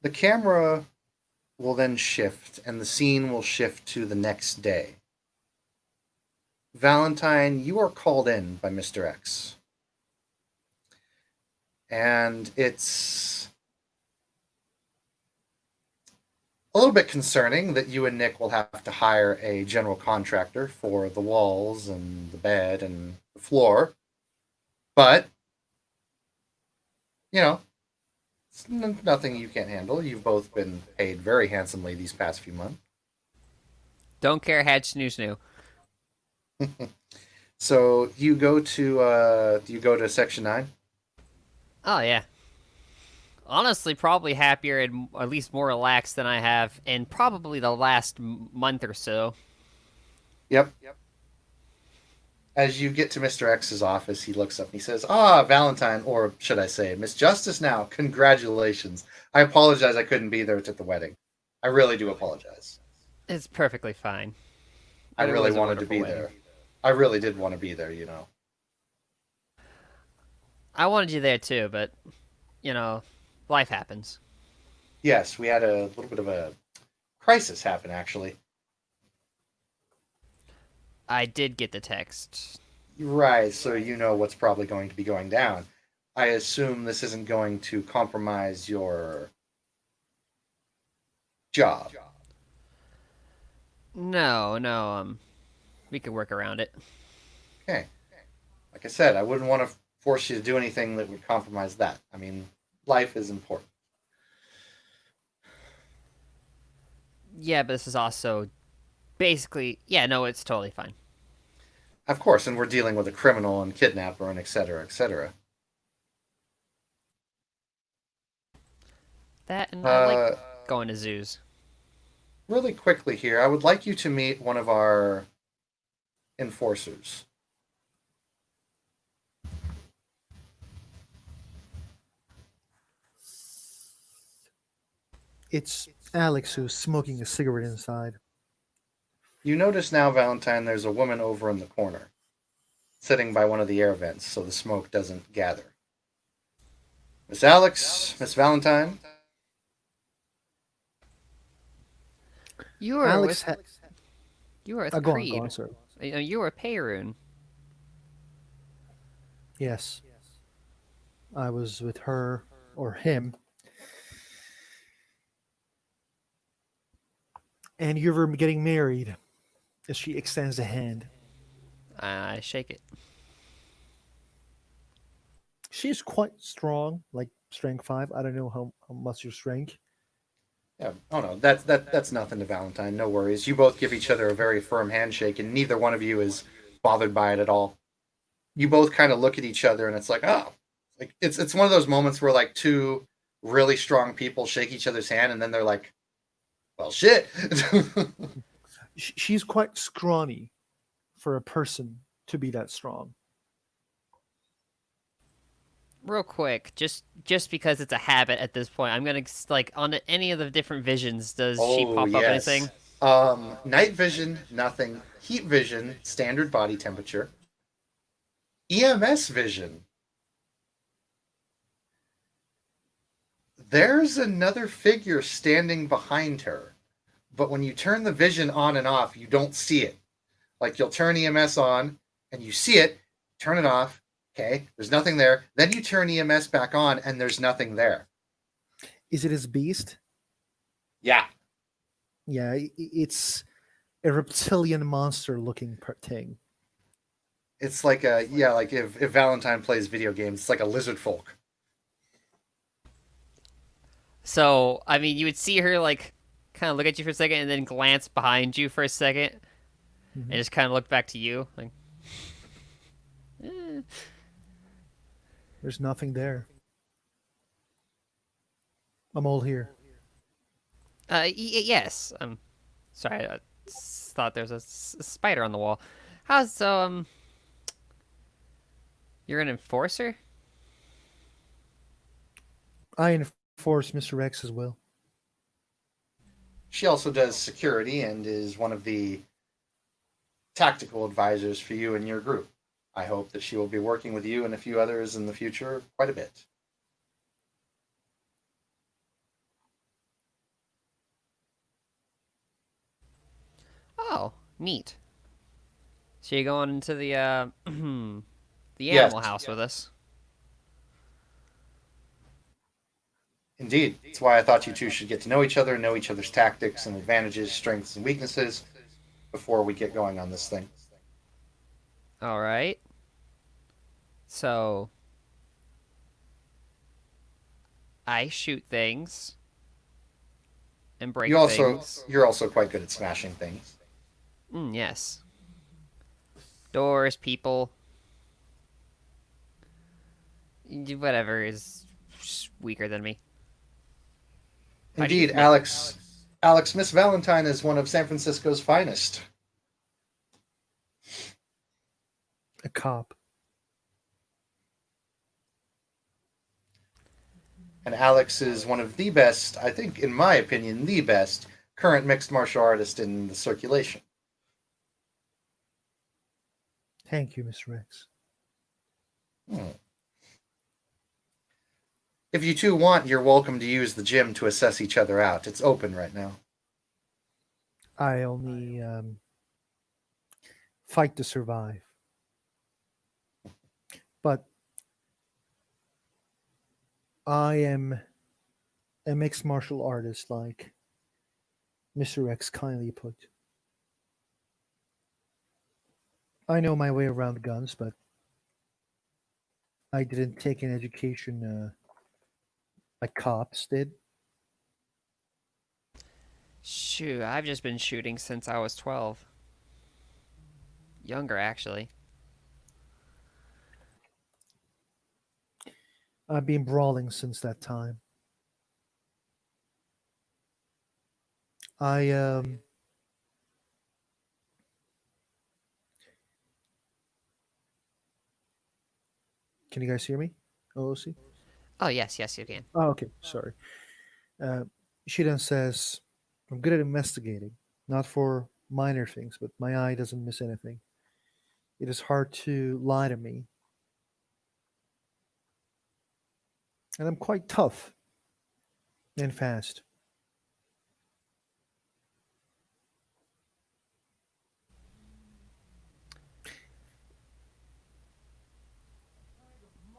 The camera will then shift, and the scene will shift to the next day. Valentine, you are called in by Mr. X. And it's a little bit concerning that you and Nick will have to hire a general contractor for the walls and the bed and the floor. But, you know, it's nothing you can't handle. You've both been paid very handsomely these past few months. Don't care, had snoo snoo. So you go to do you go to Section 9? Oh, yeah. Honestly, probably happier and at least more relaxed than I have in probably the last month or so. Yep. As you get to Mr. X's office, he looks up and he says, "Ah, Valentine, or should I say, Miss Justice now. Congratulations. I apologize I couldn't be there at the wedding. I really do apologize. It's perfectly fine. I But it really was a wanted to be wonderful there. wedding. I really did want to be there, you know." I wanted you there too, but, life happens. Yes, we had a little bit of a crisis happen, actually. I did get the text. Right, so you know what's probably going to be going down. I assume this isn't going to compromise your job. No, we could work around it. Okay. Like I said, I wouldn't want to force you to do anything that would compromise that. I mean, life is important. Yeah, but this is also basically, yeah, no, it's totally fine. Of course, and we're dealing with a criminal and kidnapper and etc. etc. That and I like Uh, going to zoos. really quickly here, I would like you to meet one of our enforcers. It's Alex who's smoking a cigarette inside. You notice now, Valentine, there's a woman over in the corner, sitting by one of the air vents so the smoke doesn't gather. Miss Alex, Miss Valentine, You were Alex, with you were with go Creed. on, sir. You were Peyroon. Yes, I was with her or him, and you were getting married. As she extends a hand, I shake it. she's quite strong, like strength 5. I don't know how much your strength. yeah. Oh no, that's nothing to Valentine. No worries. You both give each other a very firm handshake, and neither one of you is bothered by it at all. You both kind of look at each other, and it's like, oh, like it's one of those moments where like two really strong people shake each other's hand, and then they're like, well, shit. She's quite scrawny for a person to be that strong. Real quick, just because it's a habit at this point, I'm gonna like on any of the different visions. Does she Oh pop up yes. anything? Night vision, nothing. Heat vision, standard body temperature. EMS vision. There's another figure standing behind her, but when you turn the vision on and off, you don't see it. Like you'll turn EMS on and you see it, turn it off. Okay, there's nothing there. Then you turn EMS back on and there's nothing there. Is it his beast? Yeah. Yeah, it's a reptilian monster looking thing. It's like a yeah, like if Valentine plays video games, it's like a lizard folk. So I mean, you would see her like kind of look at you for a second and then glance behind you for a second and Mhm. just kind of look back to you like. Eh. There's nothing there. I'm all here. Yes. Sorry. I thought there was a spider on the wall. How's so? You're an enforcer? I enforce Mr. X as well. She also does security and is one of the tactical advisors for you and your group. I hope that she will be working with you and a few others in the future quite a bit. Oh, neat. So you're going into the the Yes, animal house with us? indeed. That's why I thought you two should get to know each other, know each other's tactics and advantages, strengths and weaknesses before we get going on this thing. All right. So I shoot things and break things. You're also quite good at smashing things. Yes. Doors, people, whatever is weaker than me. How do you Indeed, make- Alex, Miss Valentine is one of San Francisco's finest. A cop. And Alex is one of the best, I think, in my opinion, the best current mixed martial artist in the circulation. Thank you, Mr. X. Hmm. If you two want, you're welcome to use the gym to assess each other out. It's open right now. I only fight to survive. But I am a mixed martial artist, like Mr. X kindly put. I know my way around guns, but I didn't take an education like cops did. Shoot, I've just been shooting since I was 12. Younger, actually. I've been brawling since that time. I Can you guys hear me? OOC? Oh, yes, yes, you can. Oh, okay. Sorry. Uh, she then says, "I'm good at investigating, not for minor things, but my eye doesn't miss anything. It is hard to lie to me, and I'm quite tough and fast."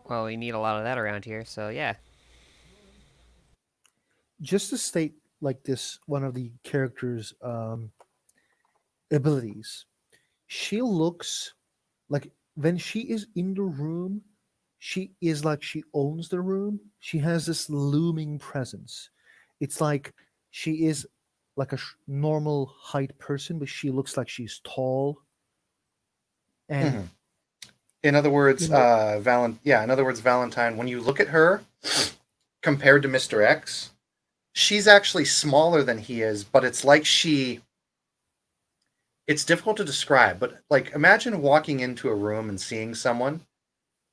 Well, we need a lot of that around here, so yeah. Just to state like this, one of the characters' abilities. She looks like when she is in the room, she is like she owns the room. She has this looming presence. It's like she is like a normal height person, but she looks like she's tall. And Mhm. In other words, you know, in other words, Valentine, when you look at her compared to Mr. X, she's actually smaller than he is, but it's difficult to describe, but like imagine walking into a room and seeing someone,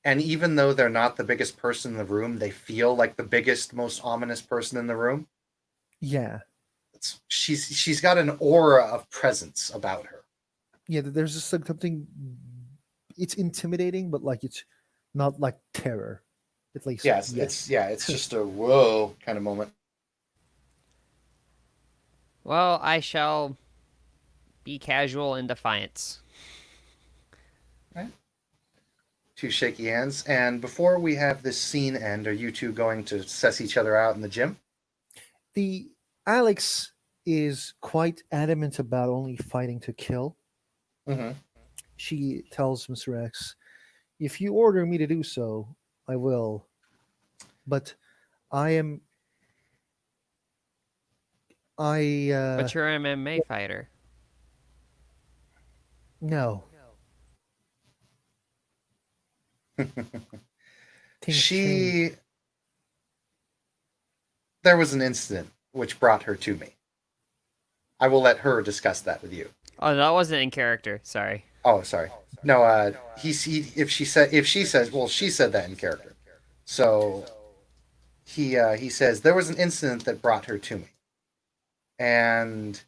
and even though they're not the biggest person in the room, they feel like the biggest, most ominous person in the room. yeah, She's got an aura of presence about her. yeah. There's just like something. It's intimidating, but like it's not like terror. At least, Yes, yes. it's just a whoa kind of moment. Well, I shall be casual in defiance. Right? Two shaky hands. And before we have this scene end, are you two going to suss each other out in the gym? The Alex is quite adamant about only fighting to kill. Mm-hmm. She tells Mr. X, "If you order me to do so, I will. But I am I But you're an MMA fighter. no, things change." she There was an incident which brought her to me. I will let her discuss that with you. Oh, that wasn't in character. Sorry. Oh, sorry. No, if she says, well, she said that in character. So he says there was an incident that brought her to me, and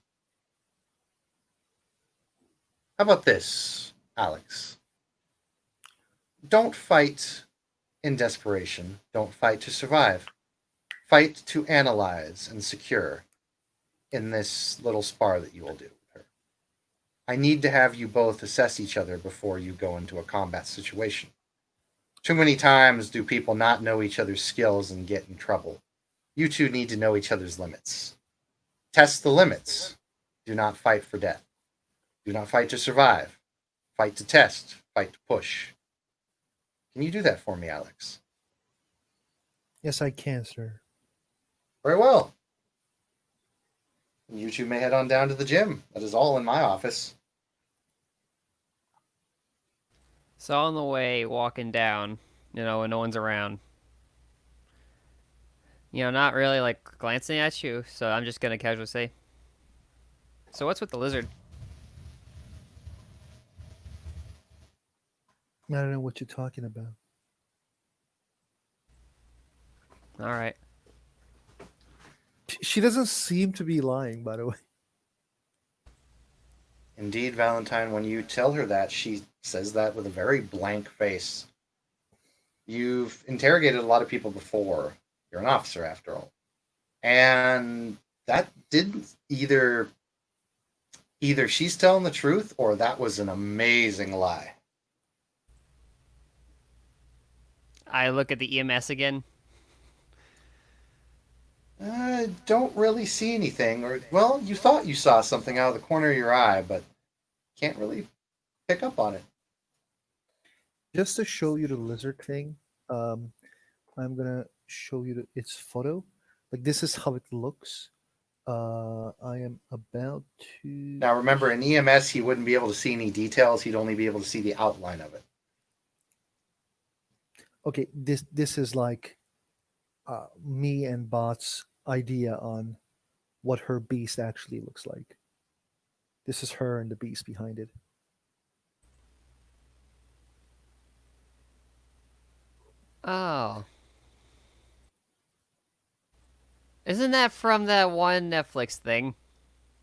how about this, Alex? Don't fight in desperation. Don't fight to survive. Fight to analyze and secure in this little spar that you will do with her. I need to have you both assess each other before you go into a combat situation. Too many times do people not know each other's skills and get in trouble. You two need to know each other's limits. Test the limits. Do not fight for death. Do not fight to survive. Fight to test. Fight to push. Can you do that for me, Alex? Yes, I can, sir. Very well. You two may head on down to the gym. That is all in my office. So on the way, walking down, when no one's around, not really like glancing at you, so I'm just gonna casually say, "So what's with the lizard?" I don't know what you're talking about. All right. She doesn't seem to be lying, by the way. Indeed, Valentine, when you tell her that, she says that with a very blank face. You've interrogated a lot of people before. You're an officer, after all. And that didn't either she's telling the truth or that was an amazing lie. I look at the EMS again. I don't really see anything, or well, you thought you saw something out of the corner of your eye, but can't really pick up on it. Just to show you the lizard thing, I'm gonna show you its photo. Like this is how it looks. I am about to. Now, remember, in EMS, he wouldn't be able to see any details. He'd only be able to see the outline of it. Okay, this is like me and Bot's idea on what her beast actually looks like. This is her and the beast behind it. Oh. Isn't that from that one Netflix thing?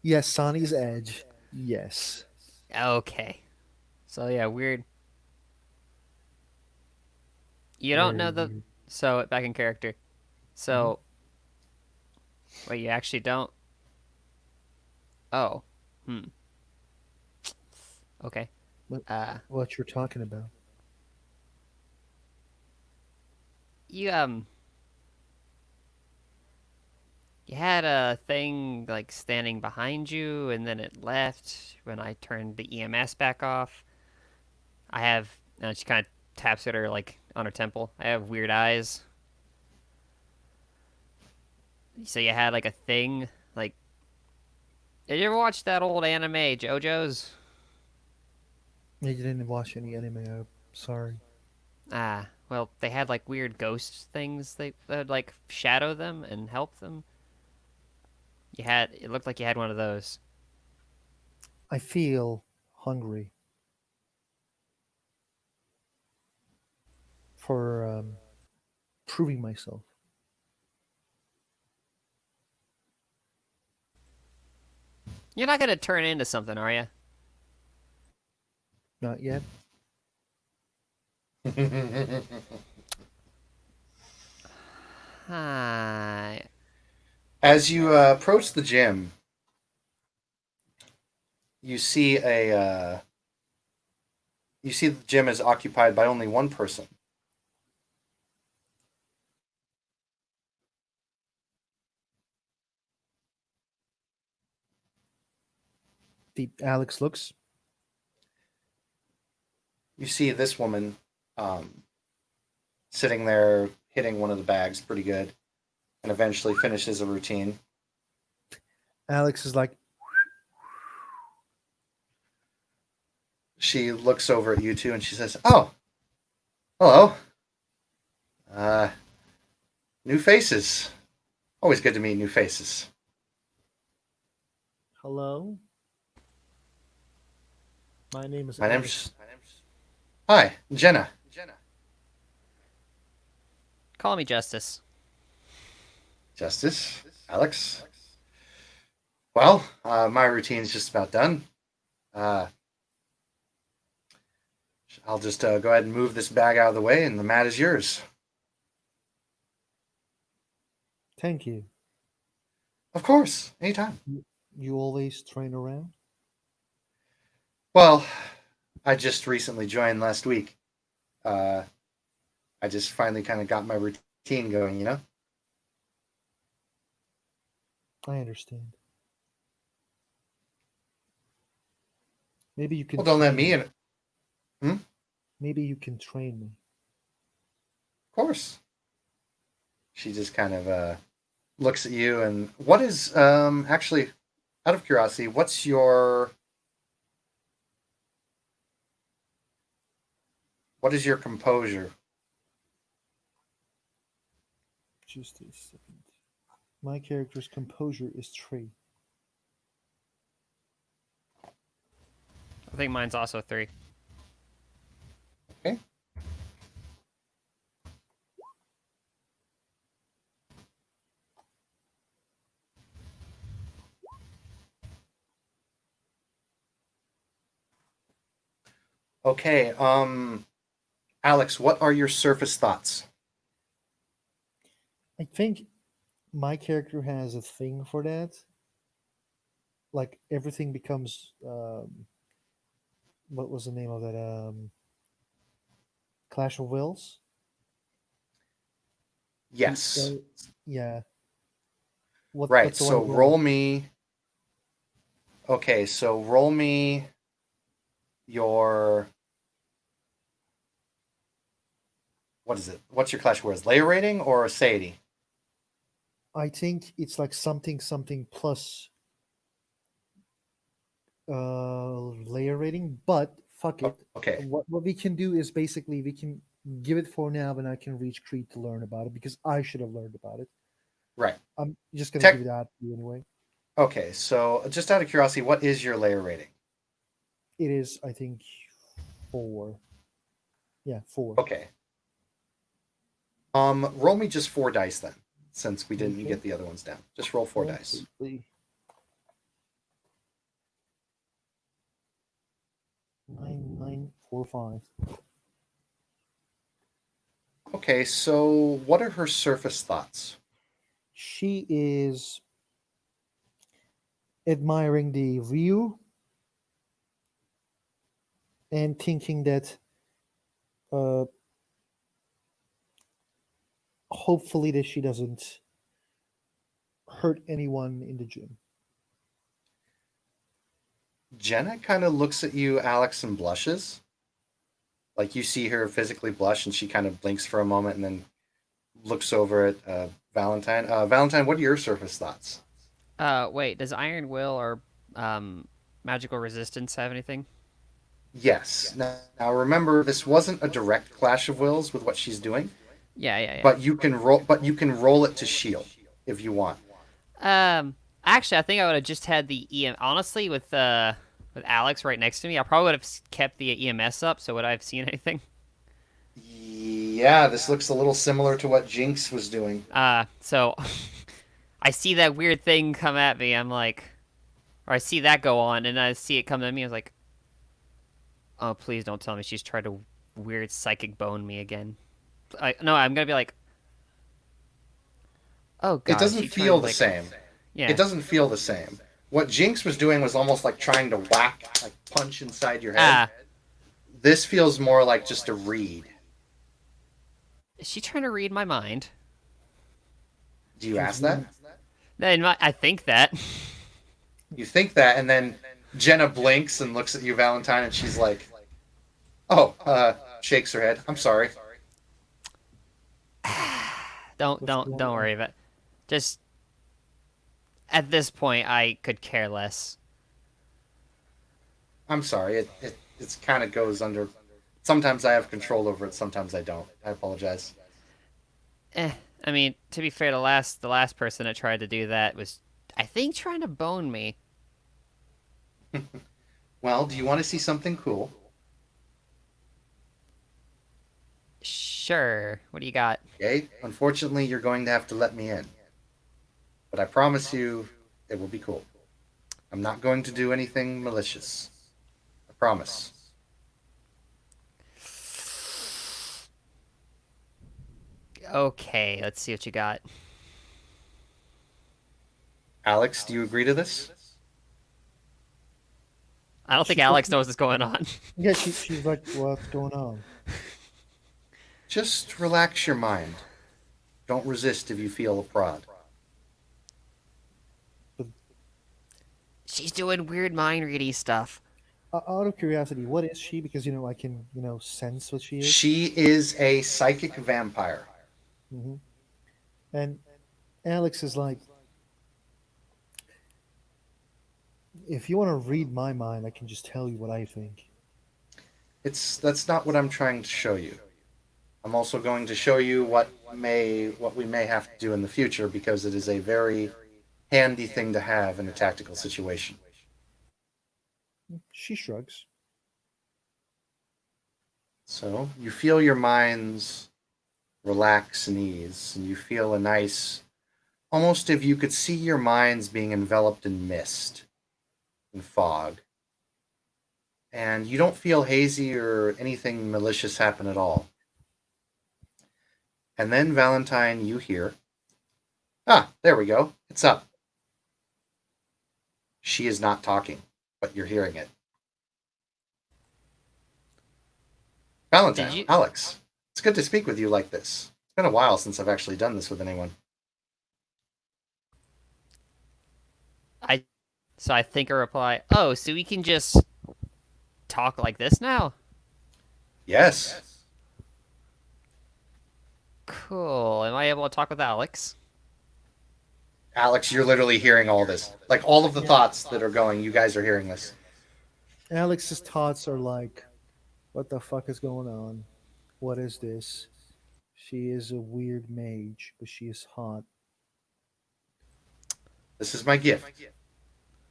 Yes, Sonny's Edge. Yes. Okay. So yeah, weird. You don't Very know the weird. so back in character. So wait, you actually don't? Oh. Hmm. Okay. What, Uh what you're talking about? you you had a thing like standing behind you and then it left when I turned the EMS back off. I have she kind of taps at her like on her temple. I have weird eyes. So you had like a thing like did you ever watch that old anime JoJo's? You didn't watch any anime. I'm sorry. Ah, well, they had like weird ghost things that would like shadow them and help them. It looked like you had one of those. I feel hungry for proving myself. You're not gonna turn into something, are you? Not yet. Hi. As you approach the gym, you see you see the gym is occupied by only one person. The Alex looks. You see this woman sitting there hitting one of the bags pretty good, and eventually finishes a routine. Alex is like, She looks over at you two and she says, "Oh, hello. Uh, new faces. Always good to meet new faces. "Hello, my name is My Alex." name's Hi, Jenna. Call me Justice. Justice, Alex. Well, my routine's just about done. Uh, I'll just go ahead and move this bag out of the way, and the mat is yours. Thank you. Of course, anytime. You always train around. Well, I just recently joined last week. Uh, I just finally kind of got my routine going, you know? I understand. Maybe you can Well, don't let train me me. in. Hmm? Of Maybe you can train me. course. She just kind of looks at you and what is actually out of curiosity, what is your composure? Just a second. My character's composure is 3. I think mine's also 3. Okay. Okay. Alex, what are your surface thoughts? I think my character has a thing for that. Like everything becomes what was the name of that? Clash of Wills. Yes. Yeah. Right. What's the right So word? roll me. Okay, so roll me your what is it? What's your Clash of Words? Layer rating or a Sadie? I think it's like something something plus layer rating, but fuck it. Okay. What we can do is basically we can give it for now, and I can reach Creed to learn about it because I should have learned about it. Right. I'm just gonna Tech. give that to you anyway. Okay. So, just out of curiosity, what is your layer rating? It is, I think, 4. Yeah, 4. Okay. Roll me just 4 dice then, since we didn't Okay. get the other ones down. Just roll 4 dice. Absolutely. 9, 9, 4, 5. Okay. So, what are her surface thoughts? She is admiring the view and thinking that uh, hopefully that she doesn't hurt anyone in the gym. Jenna kind of looks at you, Alex, and blushes. Like you see her physically blush, and she kind of blinks for a moment, and then looks over at Valentine. Valentine, what are your surface thoughts? Wait, does Iron Will or Magical Resistance have anything? Yes. Now remember, this wasn't a direct clash of wills with what she's doing, Yeah, yeah, yeah. but you can roll. But you can roll it to shield if you want. Actually, I think I would have just had the EM. Honestly, with Alex right next to me, I probably would have kept the EMS up. So would I have seen anything? Yeah, this looks a little similar to what Jinx was doing. So I see that weird thing come at me. I'm like, or I see that go on, and I see it come at me. I was like, oh, please don't tell me she's tried to weird psychic bone me again. No, I'm gonna be like, oh god, It doesn't she feel turned, the like, same. yeah. It doesn't feel the same. What Jinx was doing was almost like trying to whack, like punch inside your head. Ah, This feels more like just a read. is she trying to read my mind? Do you ask that? Then I think that. You think that, and then Jenna blinks and looks at you, Valentine, and she's like, "Oh," shakes her head. "I'm sorry." Don't worry about it. Just at this point, I could care less. I'm sorry. It kind of goes under. Sometimes I have control over it. Sometimes I don't. I apologize. I mean, to be fair, the last person that tried to do that was, I think, trying to bone me. Well, do you want to see something cool? Sure. What do you got? Okay. Unfortunately, you're going to have to let me in, but I promise you, it will be cool. I'm not going to do anything malicious. I promise. Okay, let's see what you got. Alex, do you agree to this? I don't think Alex knows what's going on. Yeah, she's like, what's going on? Just relax your mind. Don't resist if you feel a prod. She's doing weird mind reading stuff. Out of curiosity, what is she? Because I can sense what she is. She is a psychic vampire. Hmm. And Alex is like, if you want to read my mind, I can just tell you what I think. That's not what I'm trying to show you. I'm also going to show you what we may have to do in the future because it is a very handy thing to have in a tactical situation. She shrugs. So you feel your minds relax and ease, and you feel a nice, almost if you could see your minds being enveloped in mist and fog. And you don't feel hazy or anything malicious happen at all. And then, Valentine, you hear, there we go. It's up. She is not talking, but you're hearing it. Valentine, Alex, it's good to speak with you like this. It's been a while since I've actually done this with anyone. So I think I reply, oh, so we can just talk like this now? Yes. Cool. Am I able to talk with Alex? Alex, you're literally hearing all this. Like all of the thoughts that are going, you guys are hearing this. Alex's thoughts are like, what the fuck is going on? What is this? She is a weird mage, but she is hot. This is my gift.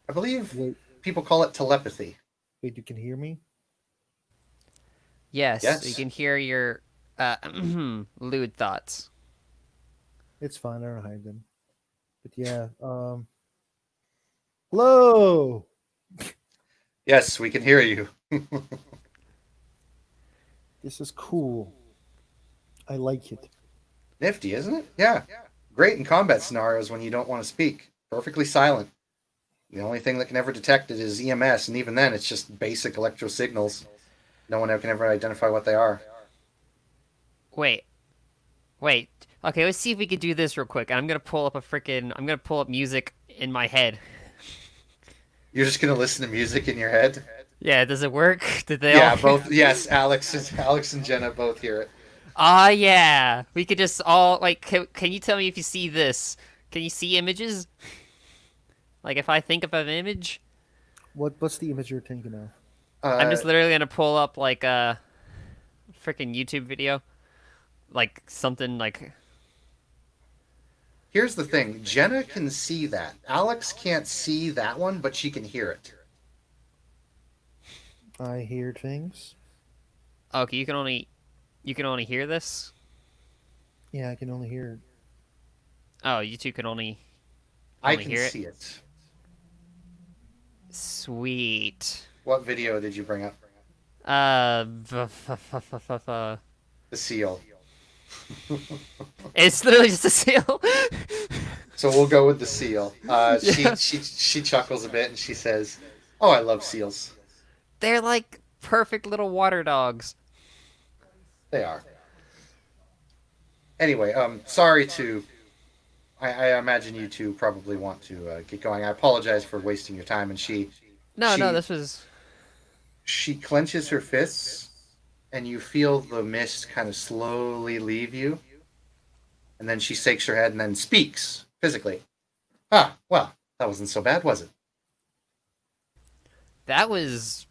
I believe Wait, people call it telepathy. wait, you can hear me? Yes, Yes. you can hear your lewd thoughts. It's fine, I don't hide them. But yeah, hello! Yes, we can hear you. This is cool. I like it. Nifty, isn't it? Yeah. Great in combat scenarios when you don't want to speak. Perfectly silent. The only thing that can ever detect it is EMS, and even then, it's just basic electro signals. No one can ever identify what they are. Wait. Okay, let's see if we can do this real quick. I'm gonna pull up music in my head. You're just gonna listen to music in your head. Yeah, does it work? Did they Yeah, all? both. Yes, Alex and Jenna both hear it. Ah, yeah. We could just all like. Can you tell me if you see this? Can you see images? Like if I think of an image, What's the image you're thinking of? I'm just literally gonna pull up like a freaking YouTube video, like something like. Here's the thing: Jenna can see that. Alex can't see that one, but she can hear it. I hear things. Okay, you can only hear this. Yeah, I can only hear it. Oh, you two can only I only can hear it. see it. Sweet. What video did you bring up? The seal. It's literally just a seal. So we'll go with the seal. Yeah. She chuckles a bit and she says, "Oh, I love seals. They're like perfect little water dogs. They are." Anyway, sorry to. I imagine you two probably want to get going. I apologize for wasting your time. And No, She- this was. she clenches her fists, and you feel the mist kind of slowly leave you. And then she shakes her head and then speaks physically. Ah, well, that wasn't so bad, was it? That was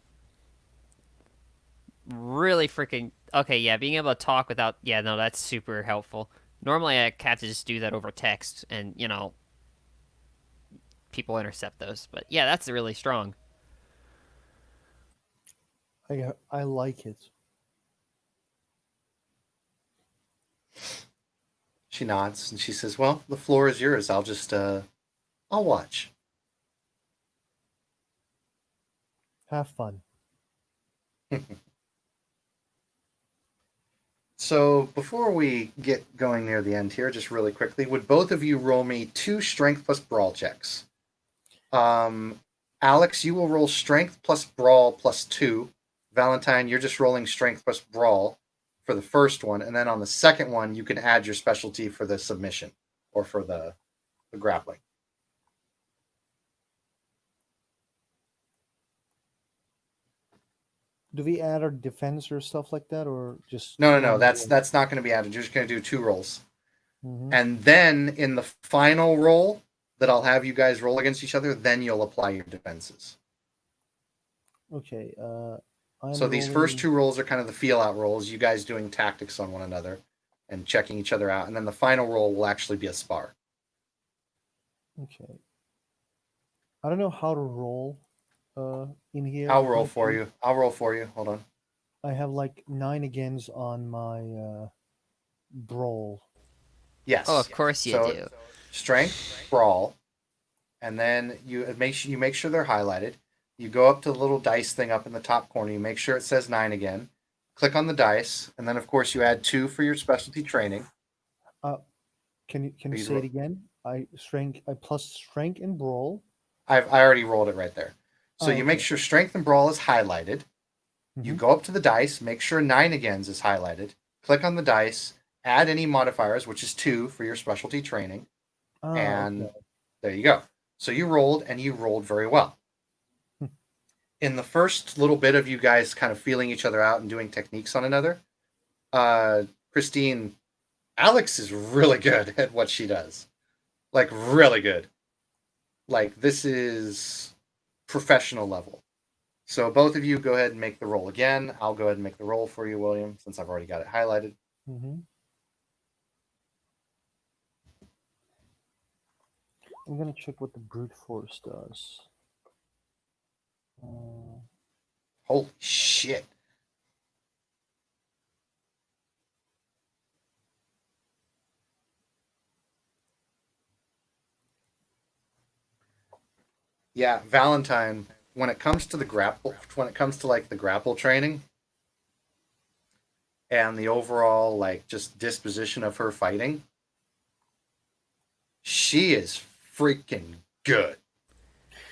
really freaking okay. Yeah, being able to talk without. Yeah, no, that's super helpful. Normally, I have to just do that over text, and people intercept those. But yeah, that's really strong. I like it. She nods and she says, "Well, the floor is yours. I'll watch." Have fun. So before we get going near the end here, just really quickly, would both of you roll me 2 strength plus brawl checks? Alex, you will roll strength plus brawl plus 2. Valentine, you're just rolling strength plus brawl for the first one, and then on the second one, you can add your specialty for the submission or for the grappling. Do we add our defense or stuff like that, or just No. That's not going to be added. You're just going to do 2 rolls. Mhm. And then in the final roll that I'll have you guys roll against each other, then you'll apply your defenses. Okay. So these first 2 rolls are kind of the feel out rolls, you guys doing tactics on one another and checking each other out. And then the final roll will actually be a spar. Okay. I don't know how to roll in here. I'll roll for you. Hold on. I have like 9 against on my brawl. Yes. Oh, of course you So, do. Strength, brawl, and then you make sure they're highlighted. You go up to the little dice thing up in the top corner. You make sure it says 9 again. Click on the dice, and then of course you add 2 for your specialty training. Can you Please say roll. it again? I plus strength and brawl. I already rolled it right there. So Oh, you make okay. sure strength and brawl is highlighted. You Mhm. go up to the dice, make sure 9 again is highlighted. Click on the dice, add any modifiers, which is 2 for your specialty training, Ah, and okay. there you go. So you rolled, and you rolled very well. Hmm. In the first little bit of you guys kind of feeling each other out and doing techniques on another, Christine, Alex is really good at what she does. Like really good. Like this is professional level. So both of you go ahead and make the roll again. I'll go ahead and make the roll for you, William, since I've already got it highlighted. Mm-hmm. I'm gonna check what the brute force does. Holy shit. Yeah, Valentine, when it comes to the grapple, when it comes to like the grapple training and the overall like just disposition of her fighting, she is freaking good.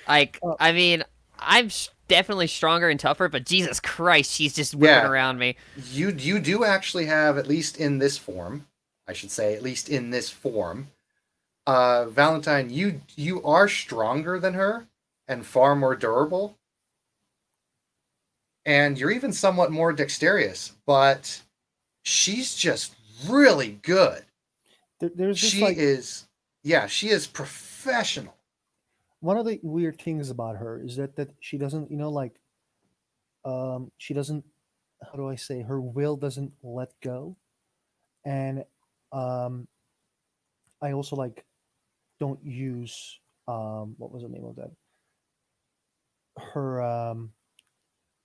Like, Oh. I mean, I'm definitely stronger and tougher, but Jesus Christ, she's just whipping Yeah. around me. You do actually have, at least in this form, I should say, at least in this form, Valentine, you are stronger than her and far more durable, and you're even somewhat more dexterous, but she's just really good. There's just She like is, yeah, she is professional. one of the weird things about her is that she doesn't, like, she doesn't. How do I say? Her will doesn't let go, and um, I also like don't use what was the name of that? Her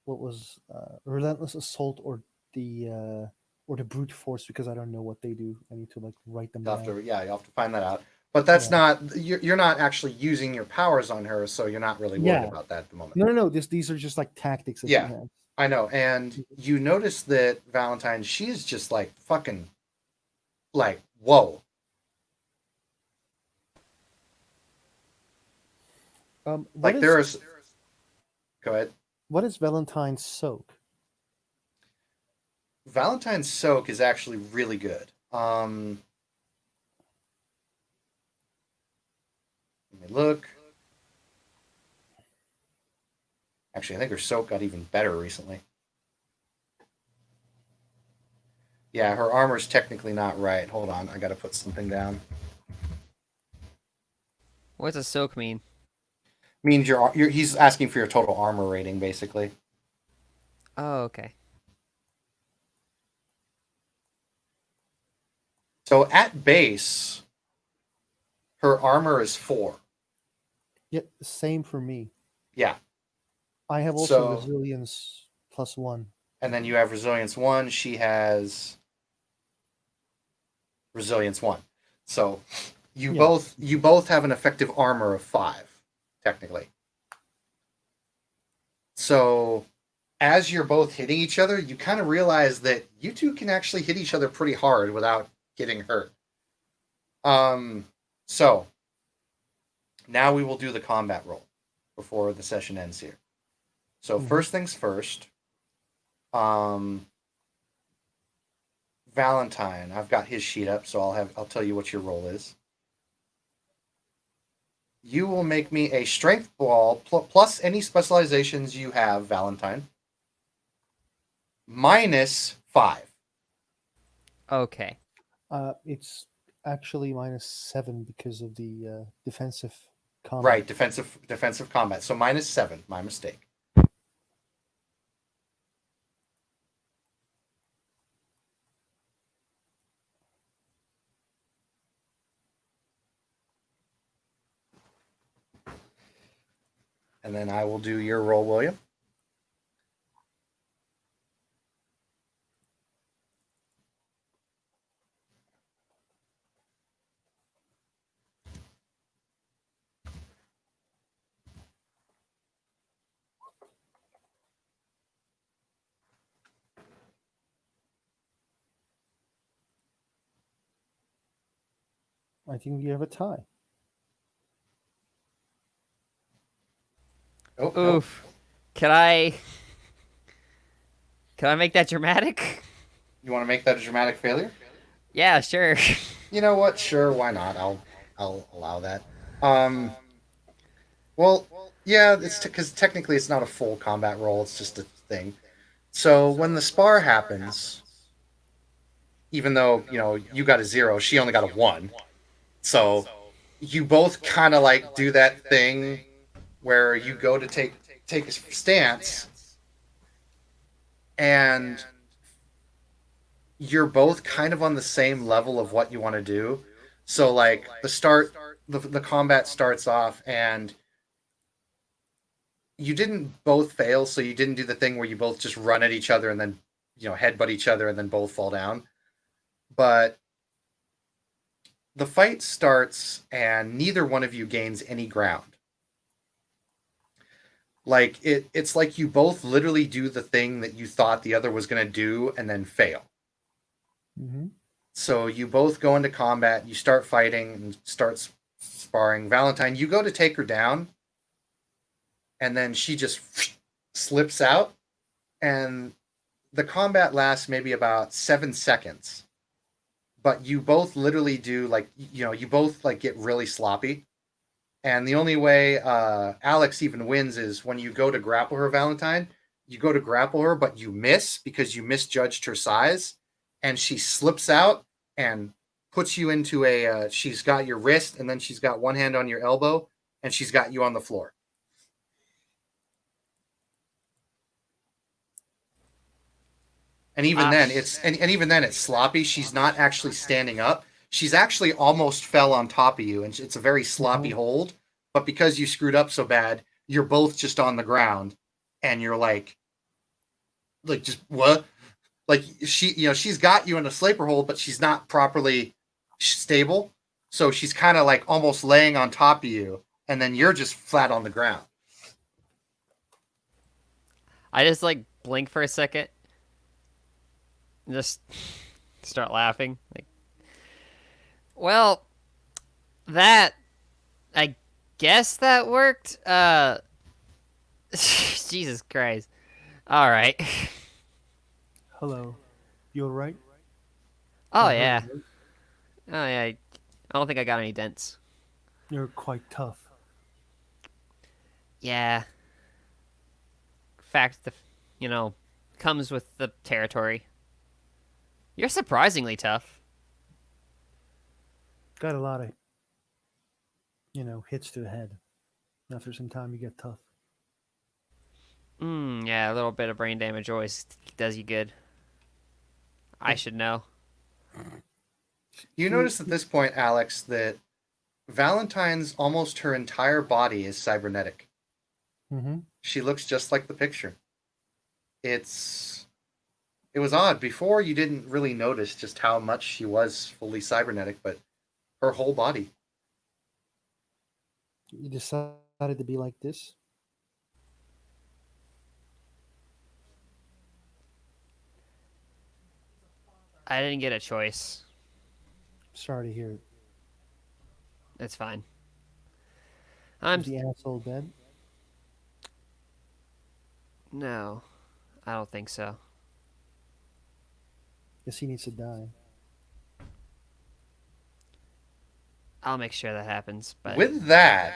what was relentless assault or the brute force, because I don't know what they do. I need to like write them You'll have down. to, yeah, you'll have to find that out. But that's Yeah. not, you're not actually using your powers on her, so you're not really worried Yeah. about that at the moment. No, no, no. These are just like tactics that Yeah. she has. I know, and you notice that Valentine, she's just like fucking, like, whoa. What Like is there's, go ahead. what is Valentine's soak? Valentine's soak is actually really good. Let me look. Actually, I think her soak got even better recently. Yeah, her armor's technically not right. Hold on, I gotta put something down. What does soak mean? Means he's asking for your total armor rating, basically. Oh, okay. So at base, her armor is 4. Yeah, same for me. Yeah. I have also So, resilience +1. and then you have resilience 1. She has resilience 1. So you Yeah. both have an effective armor of 5, technically. So as you're both hitting each other, you kind of realize that you two can actually hit each other pretty hard without getting hurt. So now we will do the combat roll before the session ends here. So Mhm. first things first. Valentine, I've got his sheet up, so I'll tell you what your roll is. You will make me a strength ball plus any specializations you have, Valentine. -5. Okay. It's actually -7 because of the defensive combat. Right, defensive combat. So -7. My mistake. And then I will do your roll, William. I think we have a tie. Oh, no. Oof. Can I? Can I make that dramatic? You want to make that a dramatic failure? Yeah, sure. You know what? Sure, why not? I'll allow that. Well, yeah, it's because technically it's not a full combat roll. It's just a thing. So when the spar happens, even though you got a 0, she only got a 1. So you both kind of like do that thing where you go to take a stance, and you're both kind of on the same level of what you want to do. So like the combat starts off, and you didn't both fail, so you didn't do the thing where you both just run at each other and then headbutt each other and then both fall down. But the fight starts and neither one of you gains any ground. Like it's like you both literally do the thing that you thought the other was going to do and then fail. Mm-hmm. So you both go into combat, you start fighting and start sparring. Valentine, you go to take her down, and then she just slips out, and the combat lasts maybe about 7 seconds. But you both literally do you both like get really sloppy. And the only way Alex even wins is when you go to grapple her, Valentine. You go to grapple her, but you miss because you misjudged her size, and she slips out and puts you into a. She's got your wrist, and then she's got one hand on your elbow, and she's got you on the floor. And even then, it's sloppy. She's not actually standing up. She's actually almost fell on top of you, and it's a very sloppy hold. But because you screwed up so bad, you're both just on the ground, and you're like just what? Like she's got you in a sleeper hold, but she's not properly stable. So she's kind of like almost laying on top of you, and then you're just flat on the ground. I just like blink for a second, and just start laughing. Like, well, that I guess that worked. Jesus Christ. All right. Hello. You alright? Oh yeah. Oh yeah. I don't think I got any dents. You're quite tough. Yeah. Fact, comes with the territory. You're surprisingly tough. Got a lot of, hits to the head. After some time, you get tough. Yeah, a little bit of brain damage always does you good. I should know. You notice at this point, Alex, that Valentine's almost her entire body is cybernetic. Mm-hmm. She looks just like the picture. It was odd. Before, you didn't really notice just how much she was fully cybernetic, but her whole body. You decided to be like this? I didn't get a choice. Sorry to hear it. It's fine. Is the asshole dead? No, I don't think so. Guess he needs to die. I'll make sure that happens. But With that,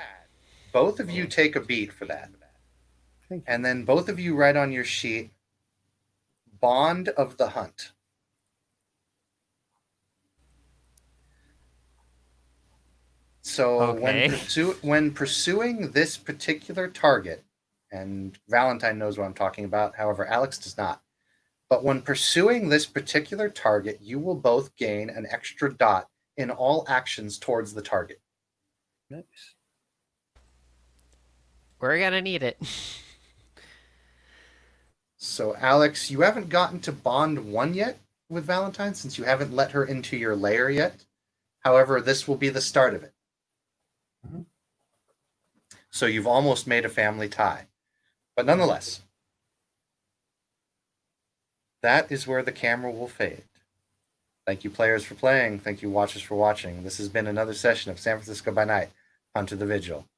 both of you take a beat for that. Thank you. And then both of you write on your sheet, Bond of the Hunt. So Okay. when pursuing this particular target, and Valentine knows what I'm talking about, however, Alex does not. But when pursuing this particular target, you will both gain an extra dot in all actions towards the target. Nice. we're gonna need it. So, Alex, you haven't gotten to Bond 1 yet with Valentine since you haven't let her into your lair yet. However, this will be the start of it. Mhm. So you've almost made a family tie. But nonetheless, that is where the camera will fade. Thank you, players, for playing. Thank you, watchers, for watching. This has been another session of San Francisco by Night, Hunter the Vigil.